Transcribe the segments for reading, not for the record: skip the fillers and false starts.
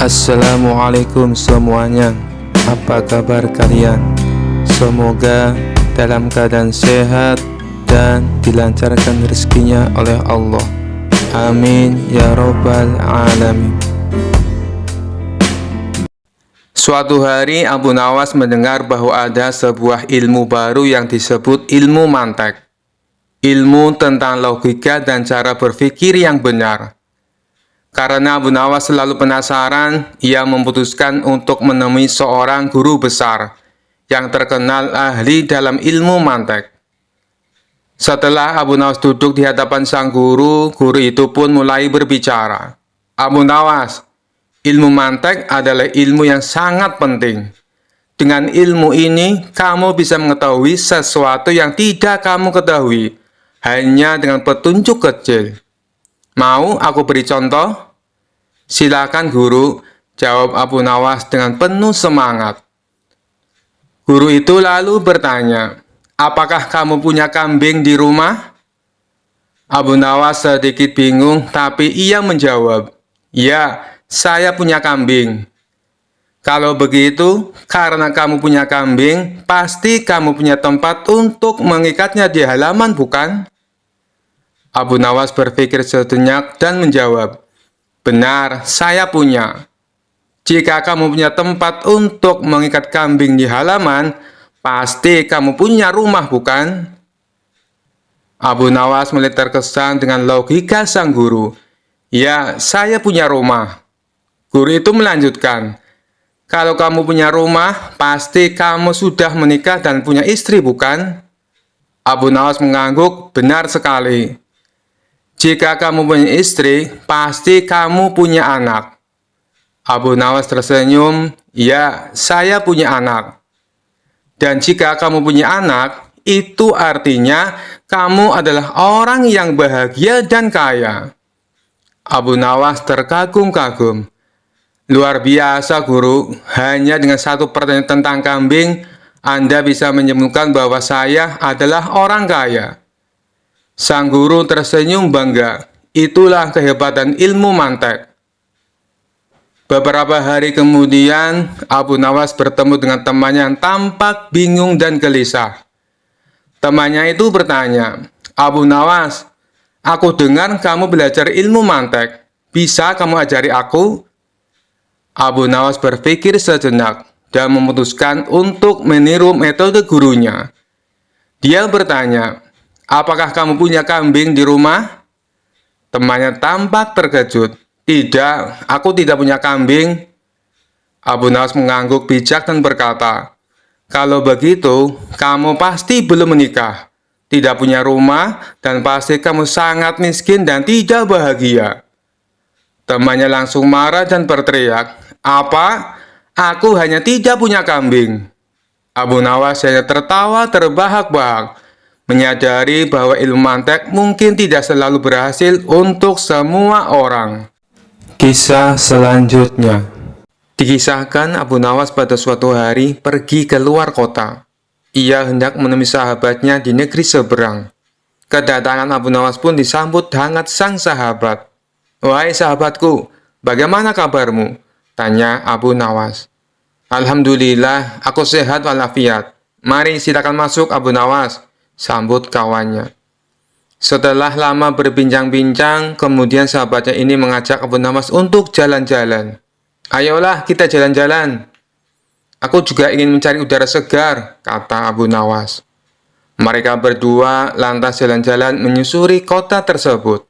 Assalamualaikum semuanya. Apa kabar kalian? Semoga dalam keadaan sehat dan dilancarkan rezekinya oleh Allah. Amin ya robbal alamin. Suatu hari Abu Nawas mendengar bahwa ada sebuah ilmu baru yang disebut ilmu mantek. Ilmu tentang logika dan cara berpikir yang benar. Karena Abu Nawas selalu penasaran, ia memutuskan untuk menemui seorang guru besar yang terkenal ahli dalam ilmu mantek. Setelah Abu Nawas duduk di hadapan sang guru, guru itu pun mulai berbicara. Abu Nawas, ilmu mantek adalah ilmu yang sangat penting. Dengan ilmu ini, kamu bisa mengetahui sesuatu yang tidak kamu ketahui, hanya dengan petunjuk kecil. Mau aku beri contoh? Silakan guru, jawab Abu Nawas dengan penuh semangat. Guru itu lalu bertanya, apakah kamu punya kambing di rumah? Abu Nawas sedikit bingung, tapi ia menjawab, ya, saya punya kambing. Kalau begitu, karena kamu punya kambing, pasti kamu punya tempat untuk mengikatnya di halaman, bukan? Abu Nawas berpikir sejenak dan menjawab, benar, saya punya. Jika kamu punya tempat untuk mengikat kambing di halaman, pasti kamu punya rumah, bukan? Abu Nawas mulai terkesan dengan logika sang guru. Ya, saya punya rumah. Guru itu melanjutkan, kalau kamu punya rumah, pasti kamu sudah menikah dan punya istri, bukan? Abu Nawas mengangguk, benar sekali. Jika kamu punya istri, pasti kamu punya anak. Abu Nawas tersenyum, ya, saya punya anak. Dan jika kamu punya anak, itu artinya kamu adalah orang yang bahagia dan kaya. Abu Nawas terkagum-kagum. Luar biasa, guru. Hanya dengan satu pertanyaan tentang kambing, Anda bisa menyebutkan bahwa saya adalah orang kaya. Sang guru tersenyum bangga. Itulah kehebatan ilmu mantek. Beberapa hari kemudian, Abu Nawas bertemu dengan temannya yang tampak bingung dan gelisah. Temannya itu bertanya, Abu Nawas, aku dengar kamu belajar ilmu mantek. Bisa kamu ajari aku? Abu Nawas berpikir sejenak dan memutuskan untuk meniru metode gurunya. Dia bertanya, apakah kamu punya kambing di rumah? Temannya tampak terkejut. Tidak, aku tidak punya kambing. Abu Nawas mengangguk bijak dan berkata, kalau begitu, kamu pasti belum menikah, tidak punya rumah, dan pasti kamu sangat miskin dan tidak bahagia. Temannya langsung marah dan berteriak, apa? Aku hanya tidak punya kambing. Abu Nawas hanya tertawa terbahak-bahak, menyadari bahwa ilmu mantek mungkin tidak selalu berhasil untuk semua orang. Kisah selanjutnya. Dikisahkan Abu Nawas pada suatu hari pergi ke luar kota. Ia hendak menemui sahabatnya di negeri seberang. Kedatangan Abu Nawas pun disambut hangat sang sahabat. Wahai sahabatku, bagaimana kabarmu? Tanya Abu Nawas. Alhamdulillah, aku sehat walafiat. Mari silakan masuk Abu Nawas, sambut kawannya. Setelah lama berbincang-bincang, kemudian sahabatnya ini mengajak Abu Nawas untuk jalan-jalan. Ayolah kita jalan-jalan. Aku juga ingin mencari udara segar, kata Abu Nawas. Mereka berdua lantas jalan-jalan menyusuri kota tersebut.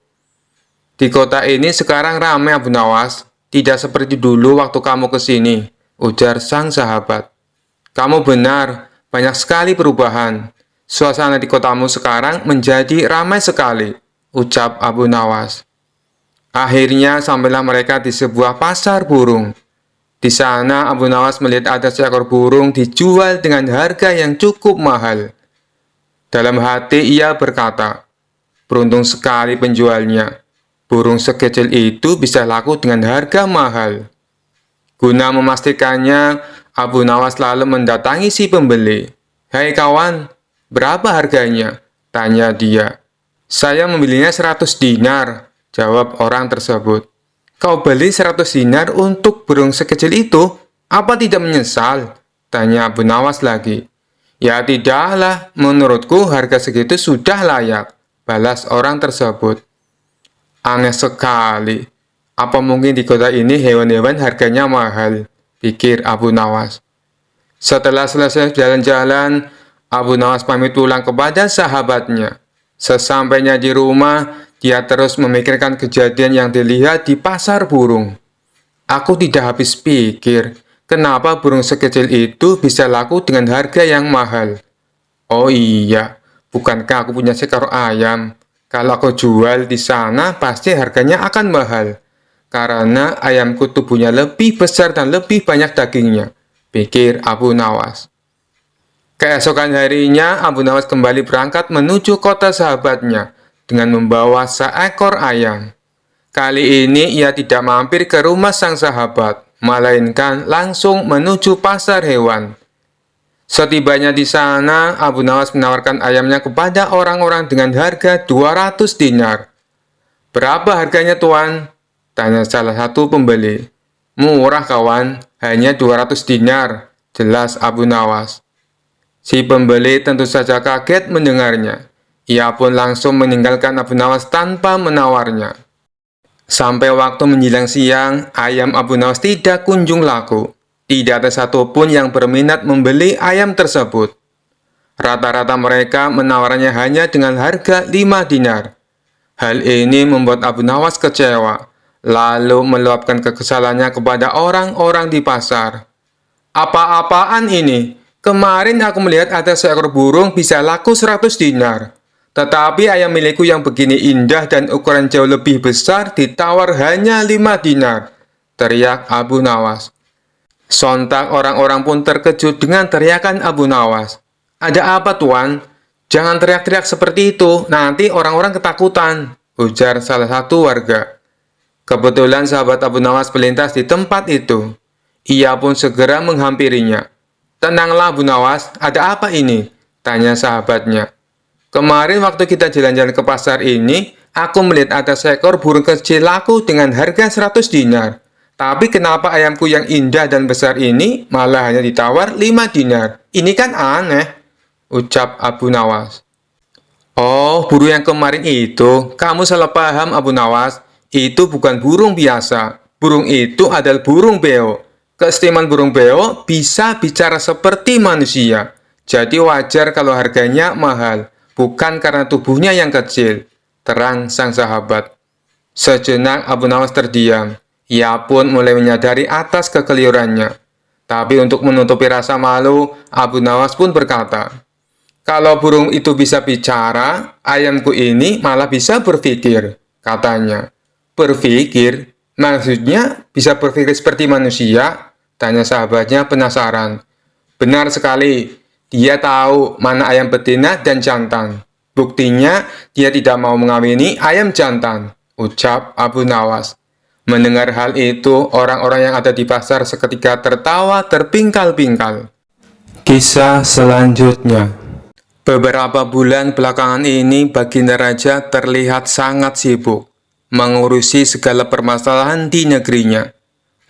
Di kota ini sekarang ramai Abu Nawas, tidak seperti dulu waktu kamu ke sini, ujar sang sahabat. Kamu benar, banyak sekali perubahan. Suasana di kotamu sekarang menjadi ramai sekali, ucap Abu Nawas. Akhirnya sampailah mereka di sebuah pasar burung. Di sana Abu Nawas melihat ada seekor burung dijual dengan harga yang cukup mahal. Dalam hati ia berkata, beruntung sekali penjualnya. Burung sekecil itu bisa laku dengan harga mahal. Guna memastikannya, Abu Nawas lalu mendatangi si pembeli. Hai kawan, berapa harganya? Tanya dia. Saya membelinya 100 dinar, jawab orang tersebut. Kau beli 100 dinar untuk burung sekecil itu? Apa tidak menyesal? Tanya Abu Nawas lagi. Ya tidaklah, menurutku harga segitu sudah layak, balas orang tersebut. Aneh sekali. Apa mungkin di kota ini hewan-hewan harganya mahal? Pikir Abu Nawas. Setelah selesai jalan-jalan, Abu Nawas pamit pulang kepada sahabatnya. Sesampainya di rumah, dia terus memikirkan kejadian yang dilihat di pasar burung. Aku tidak habis pikir, kenapa burung sekecil itu bisa laku dengan harga yang mahal. Oh iya, bukankah aku punya seekor ayam? Kalau aku jual di sana, pasti harganya akan mahal. Karena ayamku tubuhnya lebih besar dan lebih banyak dagingnya, pikir Abu Nawas. Keesokan harinya, Abu Nawas kembali berangkat menuju kota sahabatnya dengan membawa seekor ayam. Kali ini ia tidak mampir ke rumah sang sahabat, melainkan langsung menuju pasar hewan. Setibanya di sana, Abu Nawas menawarkan ayamnya kepada orang-orang dengan harga 200 dinar. Berapa harganya tuan? Tanya salah satu pembeli. Murah kawan, hanya 200 dinar, jelas Abu Nawas. Si pembeli tentu saja kaget mendengarnya. Ia pun langsung meninggalkan Abu Nawas tanpa menawarnya. Sampai waktu menjelang siang, ayam Abu Nawas tidak kunjung laku. Tidak ada satupun yang berminat membeli ayam tersebut. Rata-rata mereka menawarnya hanya dengan harga 5 dinar. Hal ini membuat Abu Nawas kecewa, lalu meluapkan kekesalannya kepada orang-orang di pasar. Apa-apaan ini? Kemarin aku melihat ada seekor burung bisa laku 100 dinar. Tetapi ayam milikku yang begini indah dan ukuran jauh lebih besar ditawar hanya 5 dinar. Teriak Abu Nawas. Sontak orang-orang pun terkejut dengan teriakan Abu Nawas. Ada apa tuan? Jangan teriak-teriak seperti itu, nanti orang-orang ketakutan, ujar salah satu warga. Kebetulan sahabat Abu Nawas melintas di tempat itu. Ia pun segera menghampirinya. Tenanglah Abu Nawas, ada apa ini? Tanya sahabatnya. Kemarin waktu kita jalan-jalan ke pasar ini, aku melihat ada seekor burung kecil laku dengan harga 100 dinar. Tapi kenapa ayamku yang indah dan besar ini malah hanya ditawar 5 dinar? Ini kan aneh, ucap Abu Nawas. Oh, burung yang kemarin itu, kamu salah paham Abu Nawas. Itu bukan burung biasa. Burung itu adalah burung beo. Keistimewaan burung beo bisa bicara seperti manusia. Jadi wajar kalau harganya mahal, bukan karena tubuhnya yang kecil, terang sang sahabat. Sejenak Abu Nawas terdiam. Ia pun mulai menyadari atas kekeliruannya. Tapi untuk menutupi rasa malu, Abu Nawas pun berkata, kalau burung itu bisa bicara, ayamku ini malah bisa berpikir, katanya. Berpikir? Maksudnya bisa berpikir seperti manusia? Tanya sahabatnya penasaran. Benar sekali, dia tahu mana ayam betina dan jantan. Buktinya, dia tidak mau mengawini ayam jantan, ucap Abu Nawas. Mendengar hal itu, orang-orang yang ada di pasar seketika tertawa terpingkal-pingkal. Kisah selanjutnya. Beberapa bulan belakangan ini, Baginda Raja terlihat sangat sibuk mengurusi segala permasalahan di negerinya,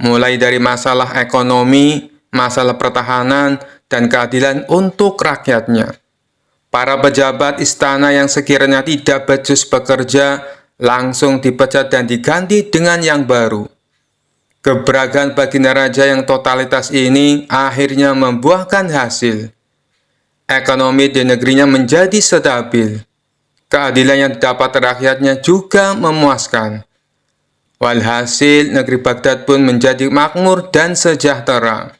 mulai dari masalah ekonomi, masalah pertahanan, dan keadilan untuk rakyatnya. Para pejabat istana yang sekiranya tidak becus bekerja langsung dipecat dan diganti dengan yang baru. Gebrakan Baginda Raja yang totalitas ini akhirnya membuahkan hasil. Ekonomi di negerinya menjadi stabil. Keadilan yang didapat rakyatnya juga memuaskan. Walhasil, negeri Baghdad pun menjadi makmur dan sejahtera.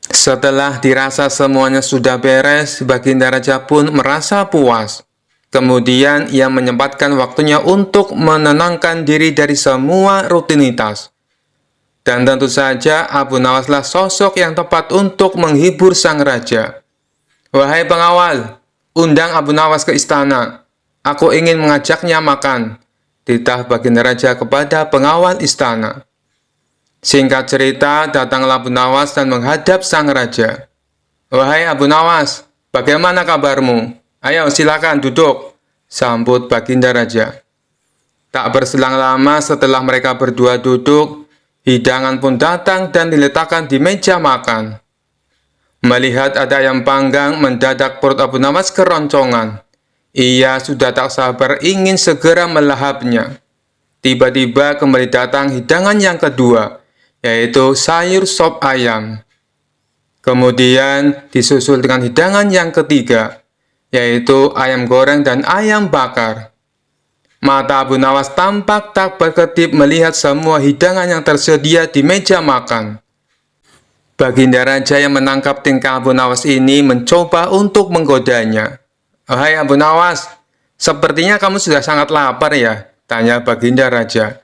Setelah dirasa semuanya sudah beres, Baginda Raja pun merasa puas. Kemudian, ia menyempatkan waktunya untuk menenangkan diri dari semua rutinitas. Dan tentu saja, Abu Nawaslah sosok yang tepat untuk menghibur sang raja. Wahai pengawal, undang Abu Nawas ke istana. Aku ingin mengajaknya makan, titah Baginda Raja kepada pengawal istana. Singkat cerita, datanglah Abu Nawas dan menghadap sang raja. Wahai Abu Nawas, bagaimana kabarmu? Ayo silakan duduk, sambut Baginda Raja. Tak berselang lama setelah mereka berdua duduk, hidangan pun datang dan diletakkan di meja makan. Melihat ada ayam panggang, mendadak perut Abu Nawas keroncongan. Ia sudah tak sabar ingin segera melahapnya. Tiba-tiba kembali datang hidangan yang kedua, yaitu sayur sop ayam. Kemudian disusul dengan hidangan yang ketiga, yaitu ayam goreng dan ayam bakar. Mata Abu Nawas tampak tak berkedip melihat semua hidangan yang tersedia di meja makan. Baginda Raja yang menangkap tingkah Abu Nawas ini mencoba untuk menggodanya. "Hai Abu Nawas, sepertinya kamu sudah sangat lapar ya?" tanya Baginda Raja.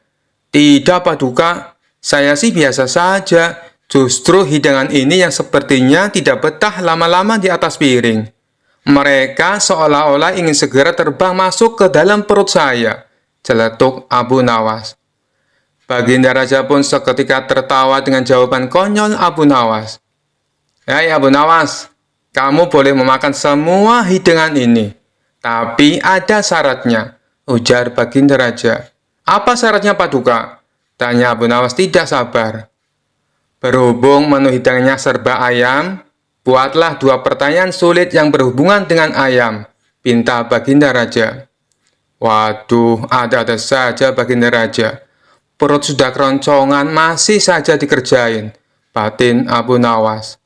"Tidak, Paduka, saya sih biasa saja. Justru hidangan ini yang sepertinya tidak betah lama-lama di atas piring. Mereka seolah-olah ingin segera terbang masuk ke dalam perut saya," celetuk Abu Nawas. Baginda Raja pun seketika tertawa dengan jawaban konyol Abu Nawas. "Hai Abu Nawas, kamu boleh memakan semua hidangan ini, tapi ada syaratnya," ujar Baginda Raja. "Apa syaratnya, Paduka?" tanya Abu Nawas tidak sabar. "Berhubung menu hidangannya serba ayam, buatlah 2 pertanyaan sulit yang berhubungan dengan ayam," pinta Baginda Raja. Waduh, ada-ada saja Baginda Raja. Perut sudah keroncongan, masih saja dikerjain, batin Abu Nawas.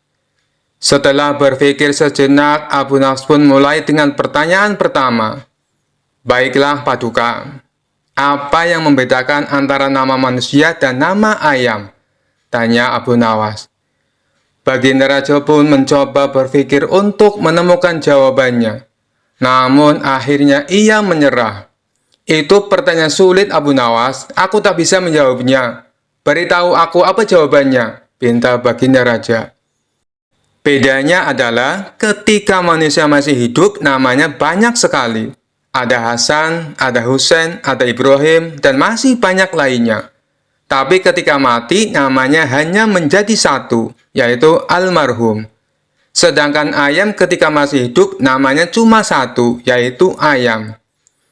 Setelah berpikir sejenak, Abu Nawas pun mulai dengan pertanyaan pertama. "Baiklah, Paduka. Apa yang membedakan antara nama manusia dan nama ayam?" tanya Abu Nawas. Baginda Raja pun mencoba berpikir untuk menemukan jawabannya. Namun akhirnya ia menyerah. "Itu pertanyaan sulit, Abu Nawas. Aku tak bisa menjawabnya. Beritahu aku apa jawabannya," pinta Baginda Raja. "Bedanya adalah ketika manusia masih hidup namanya banyak sekali. Ada Hasan, ada Husain, ada Ibrahim, dan masih banyak lainnya. Tapi ketika mati namanya hanya menjadi satu, yaitu almarhum. Sedangkan ayam ketika masih hidup namanya cuma satu, yaitu ayam.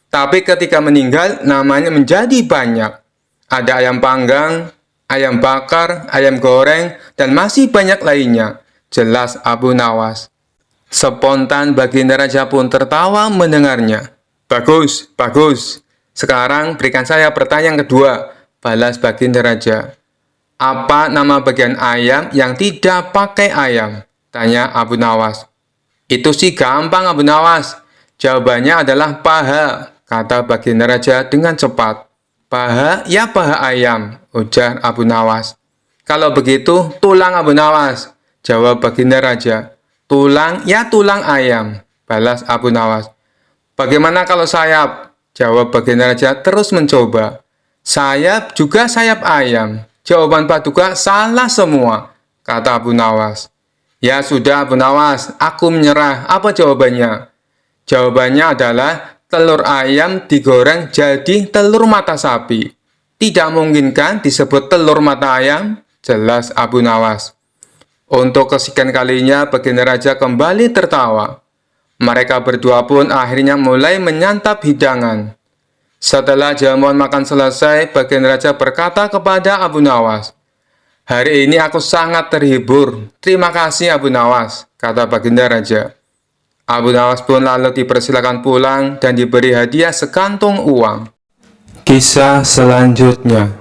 Tapi ketika meninggal namanya menjadi banyak. Ada ayam panggang, ayam bakar, ayam goreng, dan masih banyak lainnya," jelas Abu Nawas. Spontan Baginda Raja pun tertawa mendengarnya. "Bagus, bagus. Sekarang berikan saya pertanyaan kedua," balas Baginda Raja. "Apa nama bagian ayam yang tidak pakai ayam?" tanya Abu Nawas. "Itu sih gampang, Abu Nawas. Jawabannya adalah paha," kata Baginda Raja dengan cepat. "Paha, ya paha ayam," ujar Abu Nawas. "Kalau begitu, tulang, Abu Nawas," jawab Baginda Raja. "Tulang, ya tulang ayam," balas Abu Nawas. "Bagaimana kalau sayap?" jawab Baginda Raja terus mencoba. "Sayap juga sayap ayam. Jawaban Paduka salah semua," kata Abu Nawas. "Ya sudah Abu Nawas, aku menyerah. Apa jawabannya?" Jawabannya adalah telur ayam digoreng jadi telur mata sapi. "Tidak mungkin kan disebut telur mata ayam?" jelas Abu Nawas. Untuk kesekian kalinya Baginda Raja kembali tertawa. Mereka berdua pun akhirnya mulai menyantap hidangan. Setelah jamuan makan selesai, Baginda Raja berkata kepada Abu Nawas, "Hari ini aku sangat terhibur. Terima kasih Abu Nawas," kata Baginda Raja. Abu Nawas pun lalu dipersilakan pulang dan diberi hadiah sekantung uang. Kisah selanjutnya.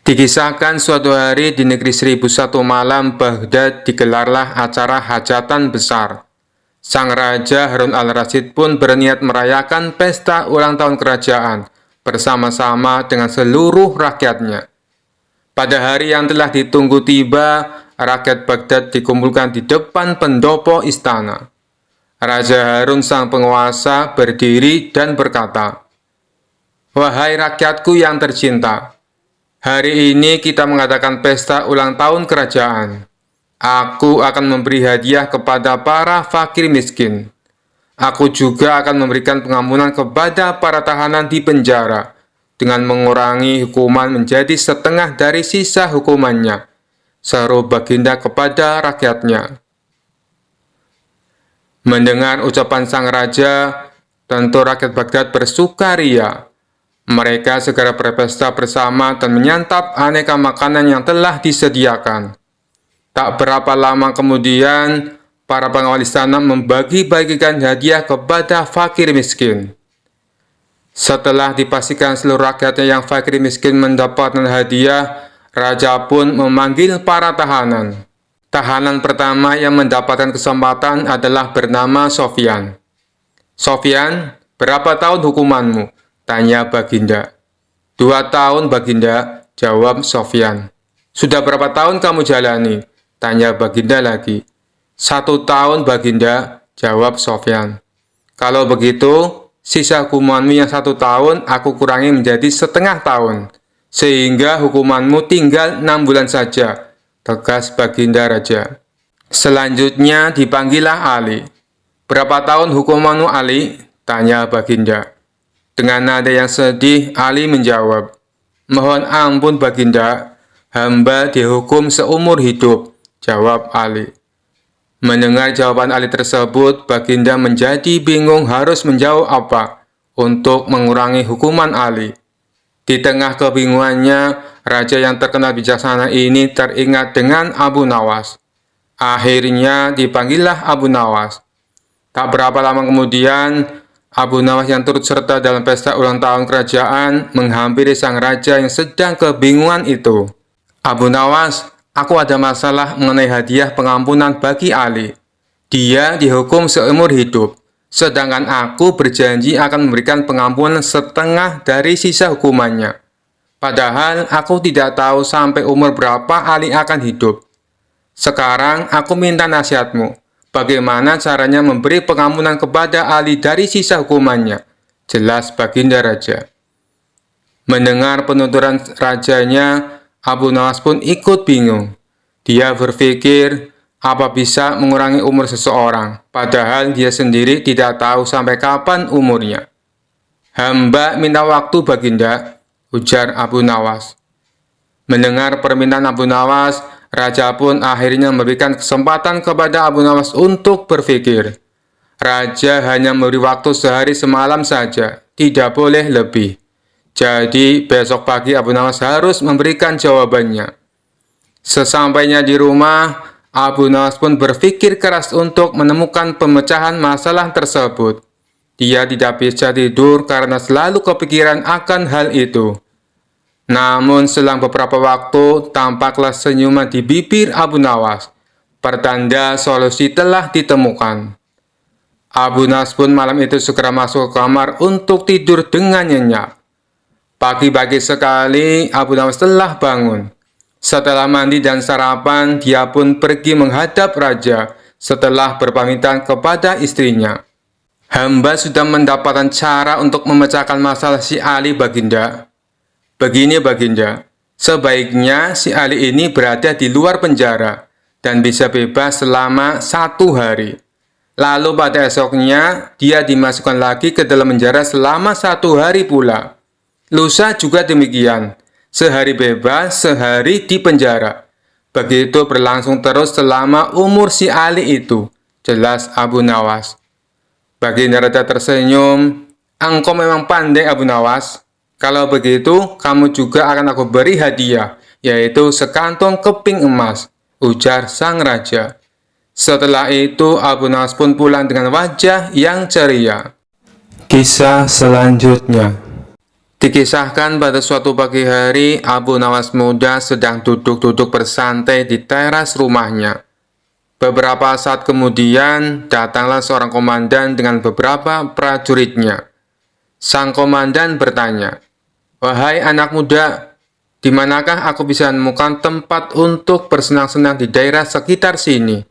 Dikisahkan suatu hari di negeri 1001 malam Baghdad digelarlah acara hajatan besar. Sang Raja Harun al-Rasyid pun berniat merayakan pesta ulang tahun kerajaan bersama-sama dengan seluruh rakyatnya. Pada hari yang telah ditunggu tiba, rakyat Baghdad dikumpulkan di depan pendopo istana. Raja Harun sang penguasa berdiri dan berkata, "Wahai rakyatku yang tercinta, hari ini kita mengadakan pesta ulang tahun kerajaan. Aku akan memberi hadiah kepada para fakir miskin. Aku juga akan memberikan pengampunan kepada para tahanan di penjara dengan mengurangi hukuman menjadi setengah dari sisa hukumannya," seru Baginda kepada rakyatnya. Mendengar ucapan sang raja, tentu rakyat Baghdad bersukaria. Mereka segera berpesta bersama dan menyantap aneka makanan yang telah disediakan. Tak berapa lama kemudian, para pengawal istana membagi-bagikan hadiah kepada fakir miskin. Setelah dipastikan seluruh rakyatnya yang fakir miskin mendapatkan hadiah, raja pun memanggil para tahanan. Tahanan pertama yang mendapatkan kesempatan adalah bernama Sofyan. "Sofyan, berapa tahun hukumanmu?" tanya Baginda. "2 tahun, Baginda," jawab Sofyan. "Sudah berapa tahun kamu jalani?" tanya Baginda lagi. 1 tahun, Baginda," jawab Sofyan. "Kalau begitu, sisa hukumanmu yang 1 tahun aku kurangi menjadi setengah tahun, sehingga hukumanmu tinggal 6 bulan saja," tegas Baginda Raja. Selanjutnya dipanggillah Ali. "Berapa tahun hukumanmu, Ali?" tanya Baginda. Dengan nada yang sedih, Ali menjawab, "Mohon ampun, Baginda, hamba dihukum seumur hidup," jawab Ali. Mendengar jawaban Ali tersebut, Baginda menjadi bingung harus menjawab apa untuk mengurangi hukuman Ali. Di tengah kebingungannya, raja yang terkenal bijaksana ini teringat dengan Abu Nawas. Akhirnya dipanggillah Abu Nawas. Tak berapa lama kemudian, Abu Nawas yang turut serta dalam pesta ulang tahun kerajaan menghampiri sang raja yang sedang kebingungan itu. "Abu Nawas, aku ada masalah mengenai hadiah pengampunan bagi Ali. Dia dihukum seumur hidup, sedangkan aku berjanji akan memberikan pengampunan setengah dari sisa hukumannya. Padahal aku tidak tahu sampai umur berapa Ali akan hidup. Sekarang aku minta nasihatmu. Bagaimana caranya memberi pengampunan kepada Ali dari sisa hukumannya?" jelas Baginda Raja. Mendengar penuturan rajanya, Abu Nawas pun ikut bingung. Dia berpikir, apa bisa mengurangi umur seseorang, padahal dia sendiri tidak tahu sampai kapan umurnya. "Hamba minta waktu, Baginda," ujar Abu Nawas. Mendengar permintaan Abu Nawas, raja pun akhirnya memberikan kesempatan kepada Abu Nawas untuk berpikir. Raja hanya memberi waktu sehari semalam saja, tidak boleh lebih. Jadi besok pagi Abu Nawas harus memberikan jawabannya. Sesampainya di rumah, Abu Nawas pun berpikir keras untuk menemukan pemecahan masalah tersebut. Dia tidak bisa tidur karena selalu kepikiran akan hal itu. Namun selang beberapa waktu, tampaklah senyuman di bibir Abu Nawas. Pertanda solusi telah ditemukan. Abu Nawas pun malam itu segera masuk ke kamar untuk tidur dengan nyenyak. Pagi-pagi sekali, Abu Nawas telah bangun. Setelah mandi dan sarapan, dia pun pergi menghadap raja setelah berpamitan kepada istrinya. "Hamba sudah mendapatkan cara untuk memecahkan masalah si Ali, Baginda. Begini, Baginda, sebaiknya si Ali ini berada di luar penjara dan bisa bebas selama 1 hari. Lalu pada esoknya, dia dimasukkan lagi ke dalam penjara selama 1 hari pula. Lusa juga demikian, sehari bebas, sehari di penjara. Begitu berlangsung terus selama umur si Ali itu," jelas Abu Nawas. Baginda Raja tersenyum, "Engkau memang pandai, Abu Nawas. Kalau begitu, kamu juga akan aku beri hadiah, yaitu sekantong keping emas," ujar sang raja. Setelah itu, Abu Nawas pun pulang dengan wajah yang ceria. Kisah selanjutnya. Dikisahkan pada suatu pagi hari, Abu Nawas muda sedang duduk-duduk bersantai di teras rumahnya. Beberapa saat kemudian, datanglah seorang komandan dengan beberapa prajuritnya. Sang komandan bertanya, "Wahai anak muda, di manakah aku bisa menemukan tempat untuk bersenang-senang di daerah sekitar sini?"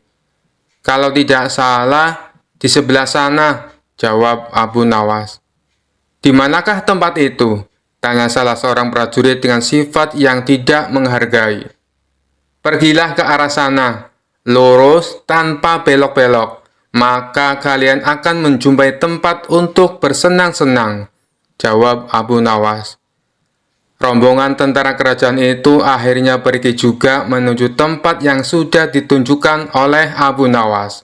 "Kalau tidak salah, di sebelah sana," jawab Abu Nawas. "Di manakah tempat itu?" tanya salah seorang prajurit dengan sifat yang tidak menghargai. "Pergilah ke arah sana, lurus tanpa belok-belok, maka kalian akan menjumpai tempat untuk bersenang-senang," jawab Abu Nawas. Rombongan tentara kerajaan itu akhirnya pergi juga menuju tempat yang sudah ditunjukkan oleh Abu Nawas.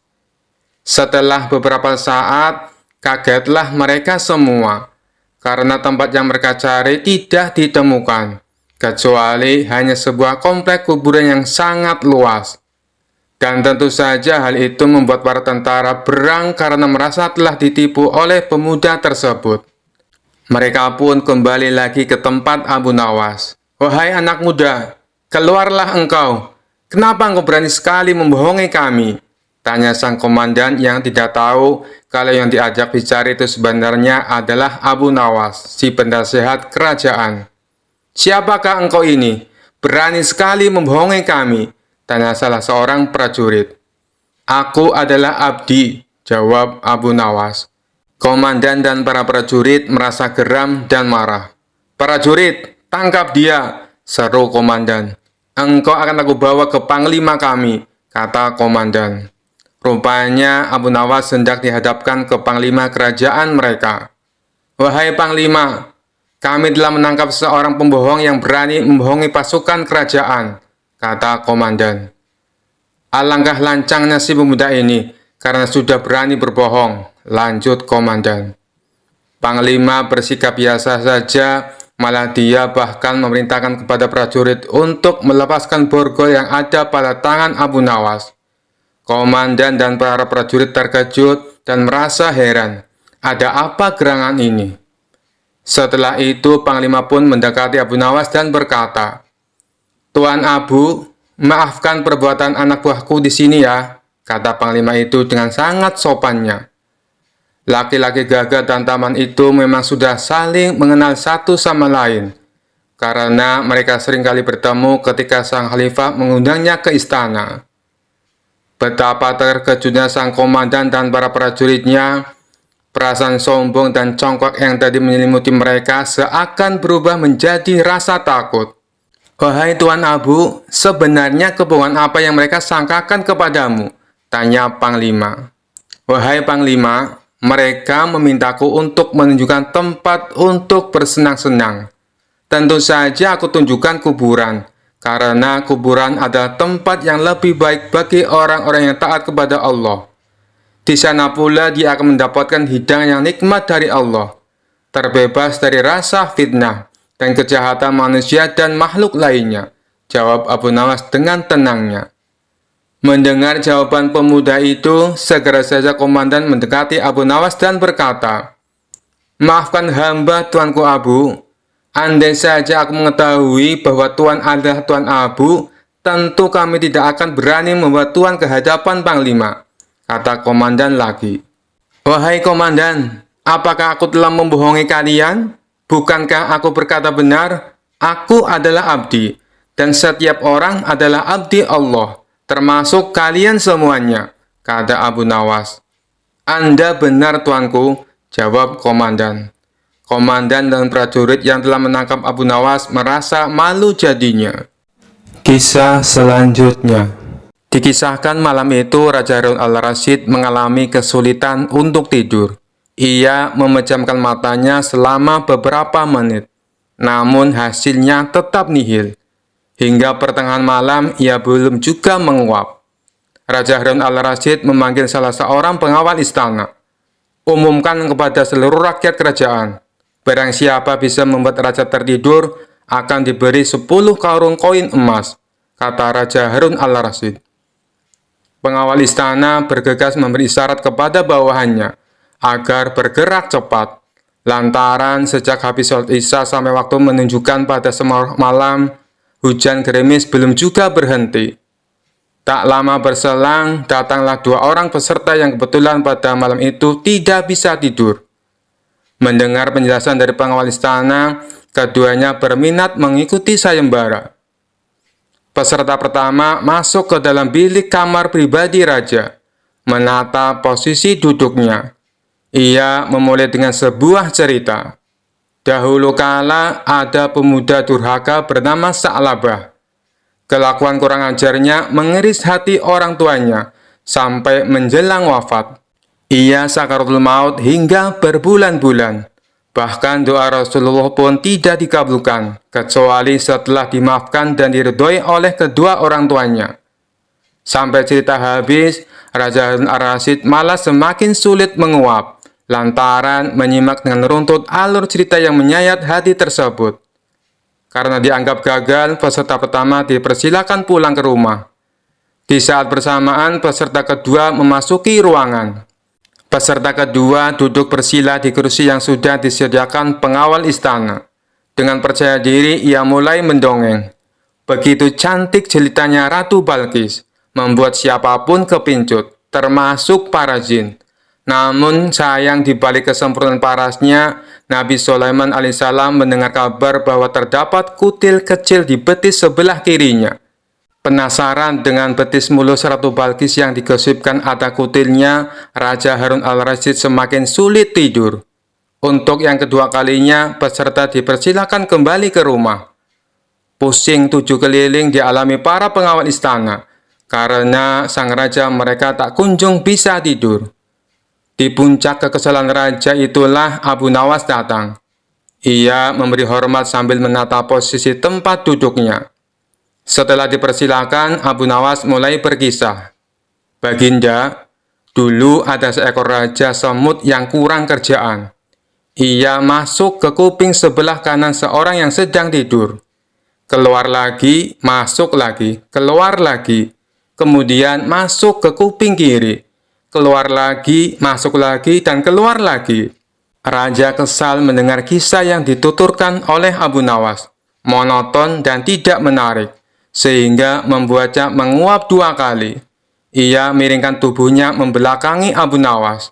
Setelah beberapa saat, kagetlah mereka semua. karena tempat yang mereka cari tidak ditemukan, kecuali hanya sebuah komplek kuburan yang sangat luas. Dan tentu saja hal itu membuat para tentara berang karena merasa telah ditipu oleh pemuda tersebut. Mereka pun kembali lagi ke tempat Abu Nawas. "Wahai anak muda, keluarlah engkau. Kenapa engkau berani sekali membohongi kami?" tanya sang komandan yang tidak tahu kalau yang diajak bicara itu sebenarnya adalah Abu Nawas, si penasehat kerajaan. "Siapakah engkau ini? Berani sekali membohongi kami," tanya salah seorang prajurit. "Aku adalah Abdi," jawab Abu Nawas. Komandan dan para prajurit merasa geram dan marah. "Prajurit, tangkap dia," seru komandan. "Engkau akan aku bawa ke panglima kami," kata komandan. Rupanya Abu Nawas hendak dihadapkan ke panglima kerajaan mereka. "Wahai panglima, kami telah menangkap seorang pembohong yang berani membohongi pasukan kerajaan," kata komandan. "Alangkah lancangnya si pemuda ini karena sudah berani berbohong," lanjut komandan. Panglima bersikap biasa saja, malah dia bahkan memerintahkan kepada prajurit untuk melepaskan borgol yang ada pada tangan Abu Nawas. Komandan dan para prajurit terkejut dan merasa heran. Ada apa gerangan ini? Setelah itu, Panglima pun mendekati Abu Nawas dan berkata, "Tuan Abu, maafkan perbuatan anak buahku di sini ya," kata Panglima itu dengan sangat sopannya. Laki-laki gagah dan tampan itu memang sudah saling mengenal satu sama lain, karena mereka seringkali bertemu ketika sang khalifah mengundangnya ke istana. Betapa terkejutnya sang komandan dan para prajuritnya. Perasaan sombong dan congkak yang tadi menyelimuti mereka seakan berubah menjadi rasa takut. "Wahai Tuan Abu, sebenarnya kebohongan apa yang mereka sangkakan kepadamu?" tanya Panglima. "Wahai Panglima, mereka memintaku untuk menunjukkan tempat untuk bersenang-senang. Tentu saja aku tunjukkan kuburan, karena kuburan adalah tempat yang lebih baik bagi orang-orang yang taat kepada Allah. Di sana pula dia akan mendapatkan hidangan yang nikmat dari Allah, terbebas dari rasa fitnah dan kejahatan manusia dan makhluk lainnya," jawab Abu Nawas dengan tenangnya. Mendengar jawaban pemuda itu, segera saja komandan mendekati Abu Nawas dan berkata, "Maafkan hamba Tuanku Abu. Andai saja aku mengetahui bahwa Tuan adalah Tuan Abu, tentu kami tidak akan berani membawa Tuan ke hadapan Panglima," kata komandan lagi. "Wahai komandan, apakah aku telah membohongi kalian? Bukankah aku berkata benar? Aku adalah abdi, dan setiap orang adalah abdi Allah, termasuk kalian semuanya," kata Abu Nawas. "Anda benar, Tuanku," jawab komandan. Komandan dan prajurit yang telah menangkap Abu Nawas merasa malu jadinya. Kisah selanjutnya. Dikisahkan malam itu Raja Harun al-Rasyid mengalami kesulitan untuk tidur. Ia memejamkan matanya selama beberapa menit, namun hasilnya tetap nihil. Hingga pertengahan malam ia belum juga menguap. Raja Harun al-Rasyid memanggil salah seorang pengawal istana. "Umumkan kepada seluruh rakyat kerajaan, barang siapa bisa membuat raja tertidur akan diberi 10 karung koin emas," kata Raja Harun al-Rasyid. Pengawal istana bergegas memberi isyarat kepada bawahannya agar bergerak cepat. Lantaran sejak habis sholat isya sampai waktu menunjukkan pada malam, hujan gerimis belum juga berhenti. Tak lama berselang, datanglah 2 orang peserta yang kebetulan pada malam itu tidak bisa tidur. Mendengar penjelasan dari pengawal istana, keduanya berminat mengikuti sayembara. Peserta pertama masuk ke dalam bilik kamar pribadi raja, menata posisi duduknya. Ia memulai dengan sebuah cerita. Dahulu kala ada pemuda durhaka bernama Sa'labah. Kelakuan kurang ajarnya mengiris hati orang tuanya sampai menjelang wafat. Ia sakaratul maut hingga berbulan-bulan. Bahkan doa Rasulullah pun tidak dikabulkan, kecuali setelah dimaafkan dan diridhoi oleh kedua orang tuanya. Sampai cerita habis, Raja Harun al-Rasyid malah semakin sulit menguap, lantaran menyimak dengan runtut alur cerita yang menyayat hati tersebut. Karena dianggap gagal, peserta pertama dipersilakan pulang ke rumah. Di saat bersamaan, peserta kedua memasuki ruangan. Peserta kedua duduk bersila di kursi yang sudah disediakan pengawal istana. Dengan percaya diri, ia mulai mendongeng. Begitu cantik jelitanya Ratu Balkis, membuat siapapun kepincut, termasuk para jin. Namun sayang di balik kesempurnaan parasnya, Nabi Sulaiman alaihissalam mendengar kabar bahwa terdapat kutil kecil di betis sebelah kirinya. Penasaran dengan betis mulus Ratu Balkis yang digosipkan ada kutilnya, Raja Harun al-Rasyid semakin sulit tidur. Untuk yang kedua kalinya, peserta dipersilakan kembali ke rumah. Pusing 7 keliling dialami para pengawal istana, karena sang raja mereka tak kunjung bisa tidur. Di puncak kekesalan raja itulah Abu Nawas datang. Ia memberi hormat sambil menata posisi tempat duduknya. Setelah dipersilakan, Abu Nawas mulai berkisah. Baginda, dulu ada seekor raja semut yang kurang kerjaan. Ia masuk ke kuping sebelah kanan seorang yang sedang tidur. Keluar lagi, masuk lagi, keluar lagi. Kemudian masuk ke kuping kiri. Keluar lagi, masuk lagi, dan keluar lagi. Raja kesal mendengar kisah yang dituturkan oleh Abu Nawas. Monoton dan tidak menarik, sehingga membuatnya menguap 2 kali. Ia miringkan tubuhnya membelakangi Abu Nawas.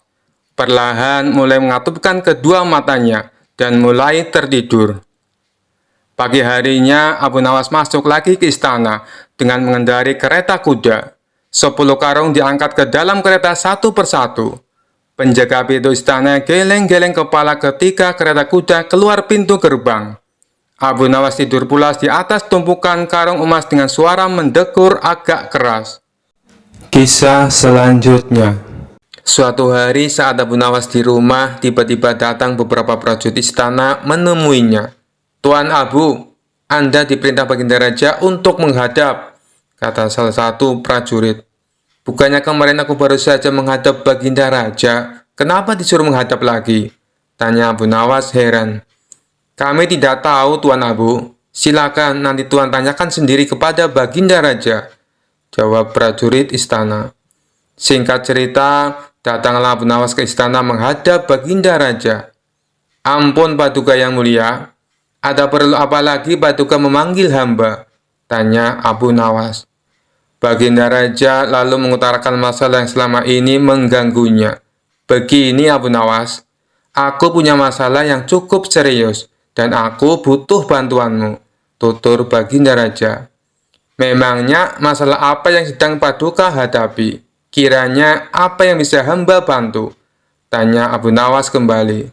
Perlahan mulai mengatupkan kedua matanya dan mulai tertidur. Pagi harinya, Abu Nawas masuk lagi ke istana dengan mengendarai kereta kuda. 10 karung diangkat ke dalam kereta satu persatu. Penjaga pintu istana geleng-geleng kepala ketika kereta kuda keluar pintu gerbang. Abu Nawas tidur pulas di atas tumpukan karung emas dengan suara mendekur agak keras. Kisah selanjutnya. Suatu hari saat Abu Nawas di rumah, tiba-tiba datang beberapa prajurit istana menemuinya. Tuan Abu, Anda diperintah Baginda Raja untuk menghadap, kata salah satu prajurit. Bukannya kemarin aku baru saja menghadap Baginda Raja, kenapa disuruh menghadap lagi? Tanya Abu Nawas heran. Kami tidak tahu, Tuan Abu. Silakan nanti Tuan tanyakan sendiri kepada Baginda Raja, jawab prajurit istana. Singkat cerita, datanglah Abu Nawas ke istana menghadap Baginda Raja. Ampun Paduka yang mulia, ada perlu apa lagi Paduka memanggil hamba? Tanya Abu Nawas. Baginda Raja lalu mengutarakan masalah yang selama ini mengganggunya. Begini Abu Nawas, aku punya masalah yang cukup serius dan aku butuh bantuanmu, tutur Baginda Raja. Memangnya masalah apa yang sedang Paduka hadapi? Kiranya apa yang bisa hamba bantu? Tanya Abu Nawas kembali.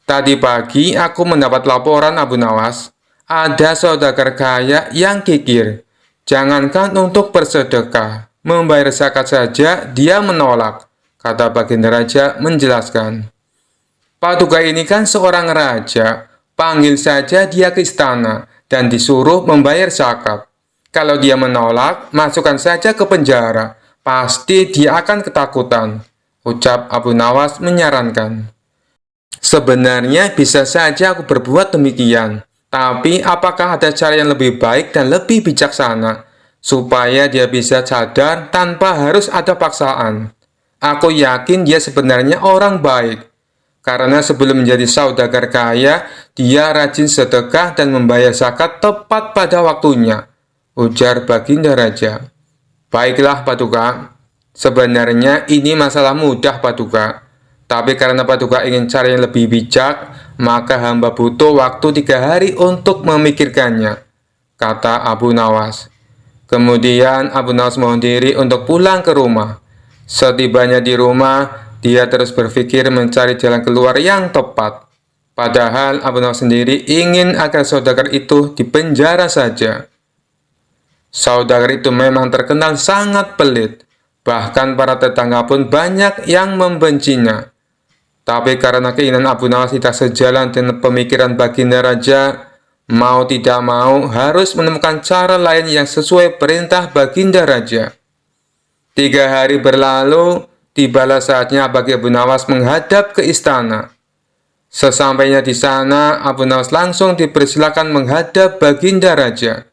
Tadi pagi aku mendapat laporan Abu Nawas, ada saudagar kaya yang kikir. Jangankan untuk bersedekah, membayar zakat saja dia menolak, kata Baginda Raja menjelaskan. Paduka ini kan seorang raja, panggil saja dia ke istana dan disuruh membayar zakat. Kalau dia menolak, masukkan saja ke penjara, pasti dia akan ketakutan, ucap Abu Nawas menyarankan. Sebenarnya bisa saja aku berbuat demikian, tapi apakah ada cara yang lebih baik dan lebih bijaksana, supaya dia bisa sadar tanpa harus ada paksaan? Aku yakin dia sebenarnya orang baik, karena sebelum menjadi saudagar kaya, dia rajin sedekah dan membayar zakat tepat pada waktunya, ujar Baginda Raja. Baiklah Paduka, sebenarnya ini masalah mudah Paduka. Tapi karena Paduka ingin cara yang lebih bijak, maka hamba butuh waktu 3 hari untuk memikirkannya, kata Abu Nawas. Kemudian Abu Nawas mohon diri untuk pulang ke rumah. Setibanya di rumah, dia terus berpikir mencari jalan keluar yang tepat. Padahal Abu Nawas sendiri ingin agar saudagar itu dipenjara saja. Saudagar itu memang terkenal sangat pelit. Bahkan para tetangga pun banyak yang membencinya. Tapi karena keinginan Abu Nawas tidak sejalan dengan pemikiran Baginda Raja, mau tidak mau harus menemukan cara lain yang sesuai perintah Baginda Raja. 3 hari berlalu, tibalah saatnya bagi Abu Nawas menghadap ke istana. Sesampainya di sana, Abu Nawas langsung dipersilakan menghadap Baginda Raja.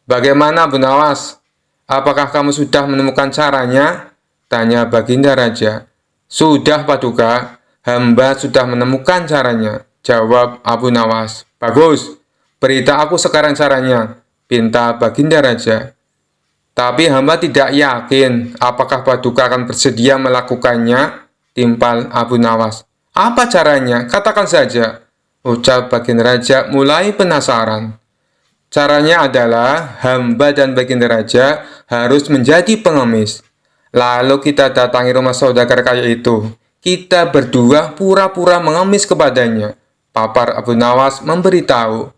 "Bagaimana Abu Nawas? Apakah kamu sudah menemukan caranya?" tanya Baginda Raja. "Sudah Paduka, hamba sudah menemukan caranya," jawab Abu Nawas. "Bagus, beritahu aku sekarang caranya," pinta Baginda Raja. "Tapi hamba tidak yakin apakah Paduka akan bersedia melakukannya," timpal Abu Nawas. "Apa caranya? Katakan saja," ucap Baginda Raja mulai penasaran. "Caranya adalah hamba dan Baginda Raja harus menjadi pengemis. Lalu kita datangi rumah saudagar kaya itu. Kita berdua pura-pura mengemis kepadanya," papar Abu Nawas memberitahu.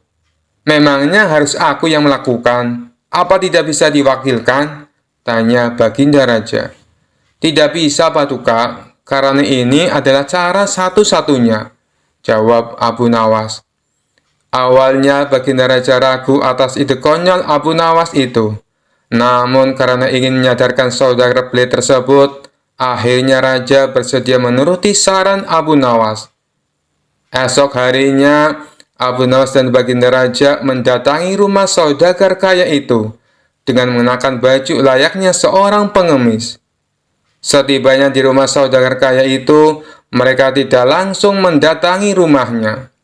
"Memangnya harus aku yang melakukan? Apa tidak bisa diwakilkan?" tanya Baginda Raja. "Tidak bisa Paduka, karena ini adalah cara satu-satunya," jawab Abu Nawas. Awalnya Baginda Raja ragu atas ide konyol Abu Nawas itu. Namun karena ingin menyadarkan saudagar belit tersebut, akhirnya Raja bersedia menuruti saran Abu Nawas. Esok harinya, Abu Nawas dan Baginda Raja mendatangi rumah saudagar kaya itu dengan mengenakan baju layaknya seorang pengemis. Setibanya di rumah saudagar kaya itu, mereka tidak langsung mendatangi rumahnya.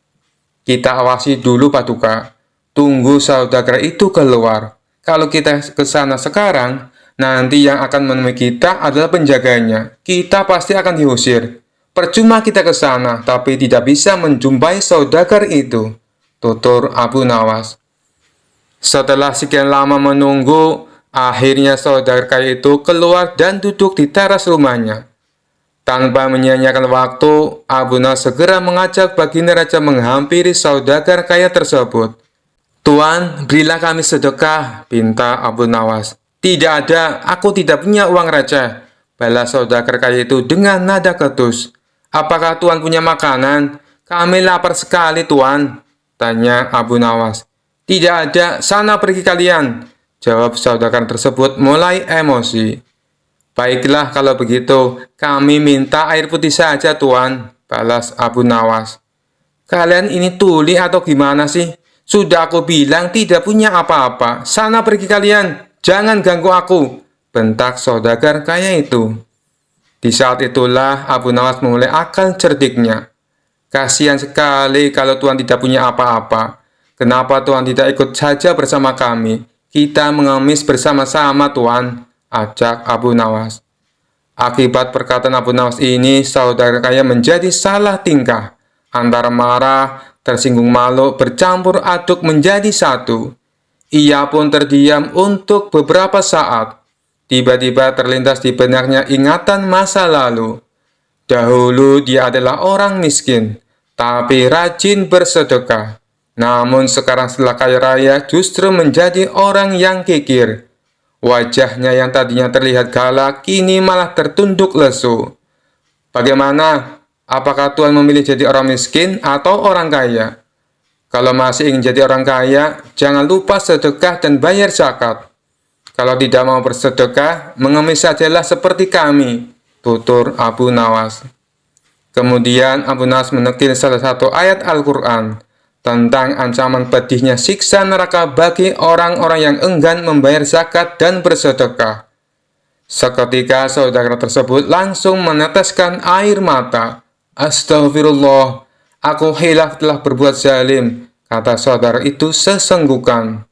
"Kita awasi dulu Paduka, tunggu saudagar itu keluar. Kalau kita ke sana sekarang, nanti yang akan menemui kita adalah penjaganya. Kita pasti akan diusir. Percuma kita ke sana, tapi tidak bisa menjumpai saudagar itu," tutur Abu Nawas. Setelah sekian lama menunggu, akhirnya saudagar kaya itu keluar dan duduk di teras rumahnya. Tanpa menyia-nyiakan waktu, Abu Nawas segera mengajak Baginda Raja menghampiri saudagar kaya tersebut. "Tuan, berilah kami sedekah," pinta Abu Nawas. "Tidak ada, aku tidak punya uang receh," balas saudagar kaya itu dengan nada ketus. "Apakah Tuan punya makanan? Kami lapar sekali Tuan," tanya Abu Nawas. "Tidak ada, sana pergi kalian," jawab saudagar tersebut mulai emosi. "Baiklah kalau begitu, kami minta air putih saja Tuan," balas Abu Nawas. "Kalian ini tuli atau gimana sih? Sudah aku bilang tidak punya apa-apa. Sana pergi kalian, jangan ganggu aku," bentak saudagar kaya itu. Di saat itulah Abu Nawas memulai akal cerdiknya. "Kasihan sekali kalau Tuan tidak punya apa-apa. Kenapa Tuan tidak ikut saja bersama kami? Kita mengemis bersama-sama Tuan," ajak Abu Nawas. Akibat perkataan Abu Nawas ini, saudagar kaya menjadi salah tingkah. Antara marah, tersinggung malu, bercampur aduk menjadi satu. Ia pun terdiam untuk beberapa saat. Tiba-tiba terlintas di benaknya ingatan masa lalu. Dahulu dia adalah orang miskin, tapi rajin bersedekah. Namun sekarang setelah kaya raya justru menjadi orang yang kikir. Wajahnya yang tadinya terlihat galak, kini malah tertunduk lesu. Bagaimana? Apakah Tuan memilih jadi orang miskin atau orang kaya? Kalau masih ingin jadi orang kaya, jangan lupa sedekah dan bayar zakat. Kalau tidak mau bersedekah, mengemis sajalah seperti kami, tutur Abu Nawas. Kemudian Abu Nawas menukil salah satu ayat Al-Quran tentang ancaman pedihnya siksa neraka bagi orang-orang yang enggan membayar zakat dan bersedekah. Seketika saudara tersebut langsung meneteskan air mata. "Astagfirullah, aku hilaf telah berbuat zalim," kata saudara itu sesenggukan.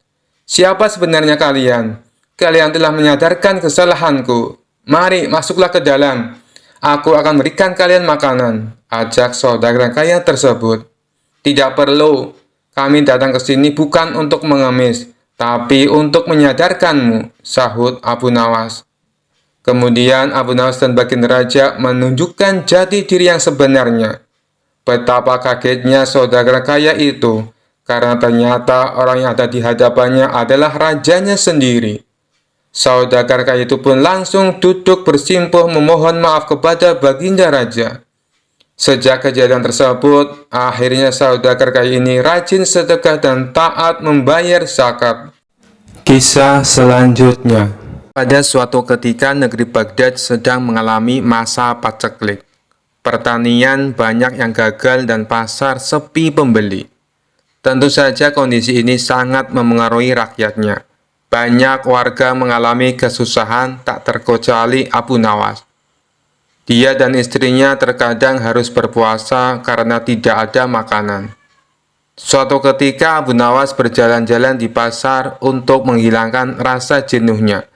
"Siapa sebenarnya kalian? Kalian telah menyadarkan kesalahanku. Mari masuklah ke dalam. Aku akan berikan kalian makanan," ajak saudara kaya tersebut. "Tidak perlu. Kami datang ke sini bukan untuk mengemis, tapi untuk menyadarkanmu," sahut Abu Nawas. Kemudian Abu Nawas dan Baginda Raja menunjukkan jati diri yang sebenarnya. Betapa kagetnya saudara kaya itu, karena ternyata orang yang ada di hadapannya adalah rajanya sendiri. Saudagar kaya itu pun langsung duduk bersimpuh memohon maaf kepada Baginda Raja. Sejak kejadian tersebut, akhirnya saudagar kaya ini rajin sedekah dan taat membayar zakat. Kisah selanjutnya. Pada suatu ketika negeri Baghdad sedang mengalami masa paceklik. Pertanian banyak yang gagal dan pasar sepi pembeli. Tentu saja kondisi ini sangat memengaruhi rakyatnya. Banyak warga mengalami kesusahan tak terkecuali Abu Nawas. Dia dan istrinya terkadang harus berpuasa karena tidak ada makanan. Suatu ketika Abu Nawas berjalan-jalan di pasar untuk menghilangkan rasa jenuhnya.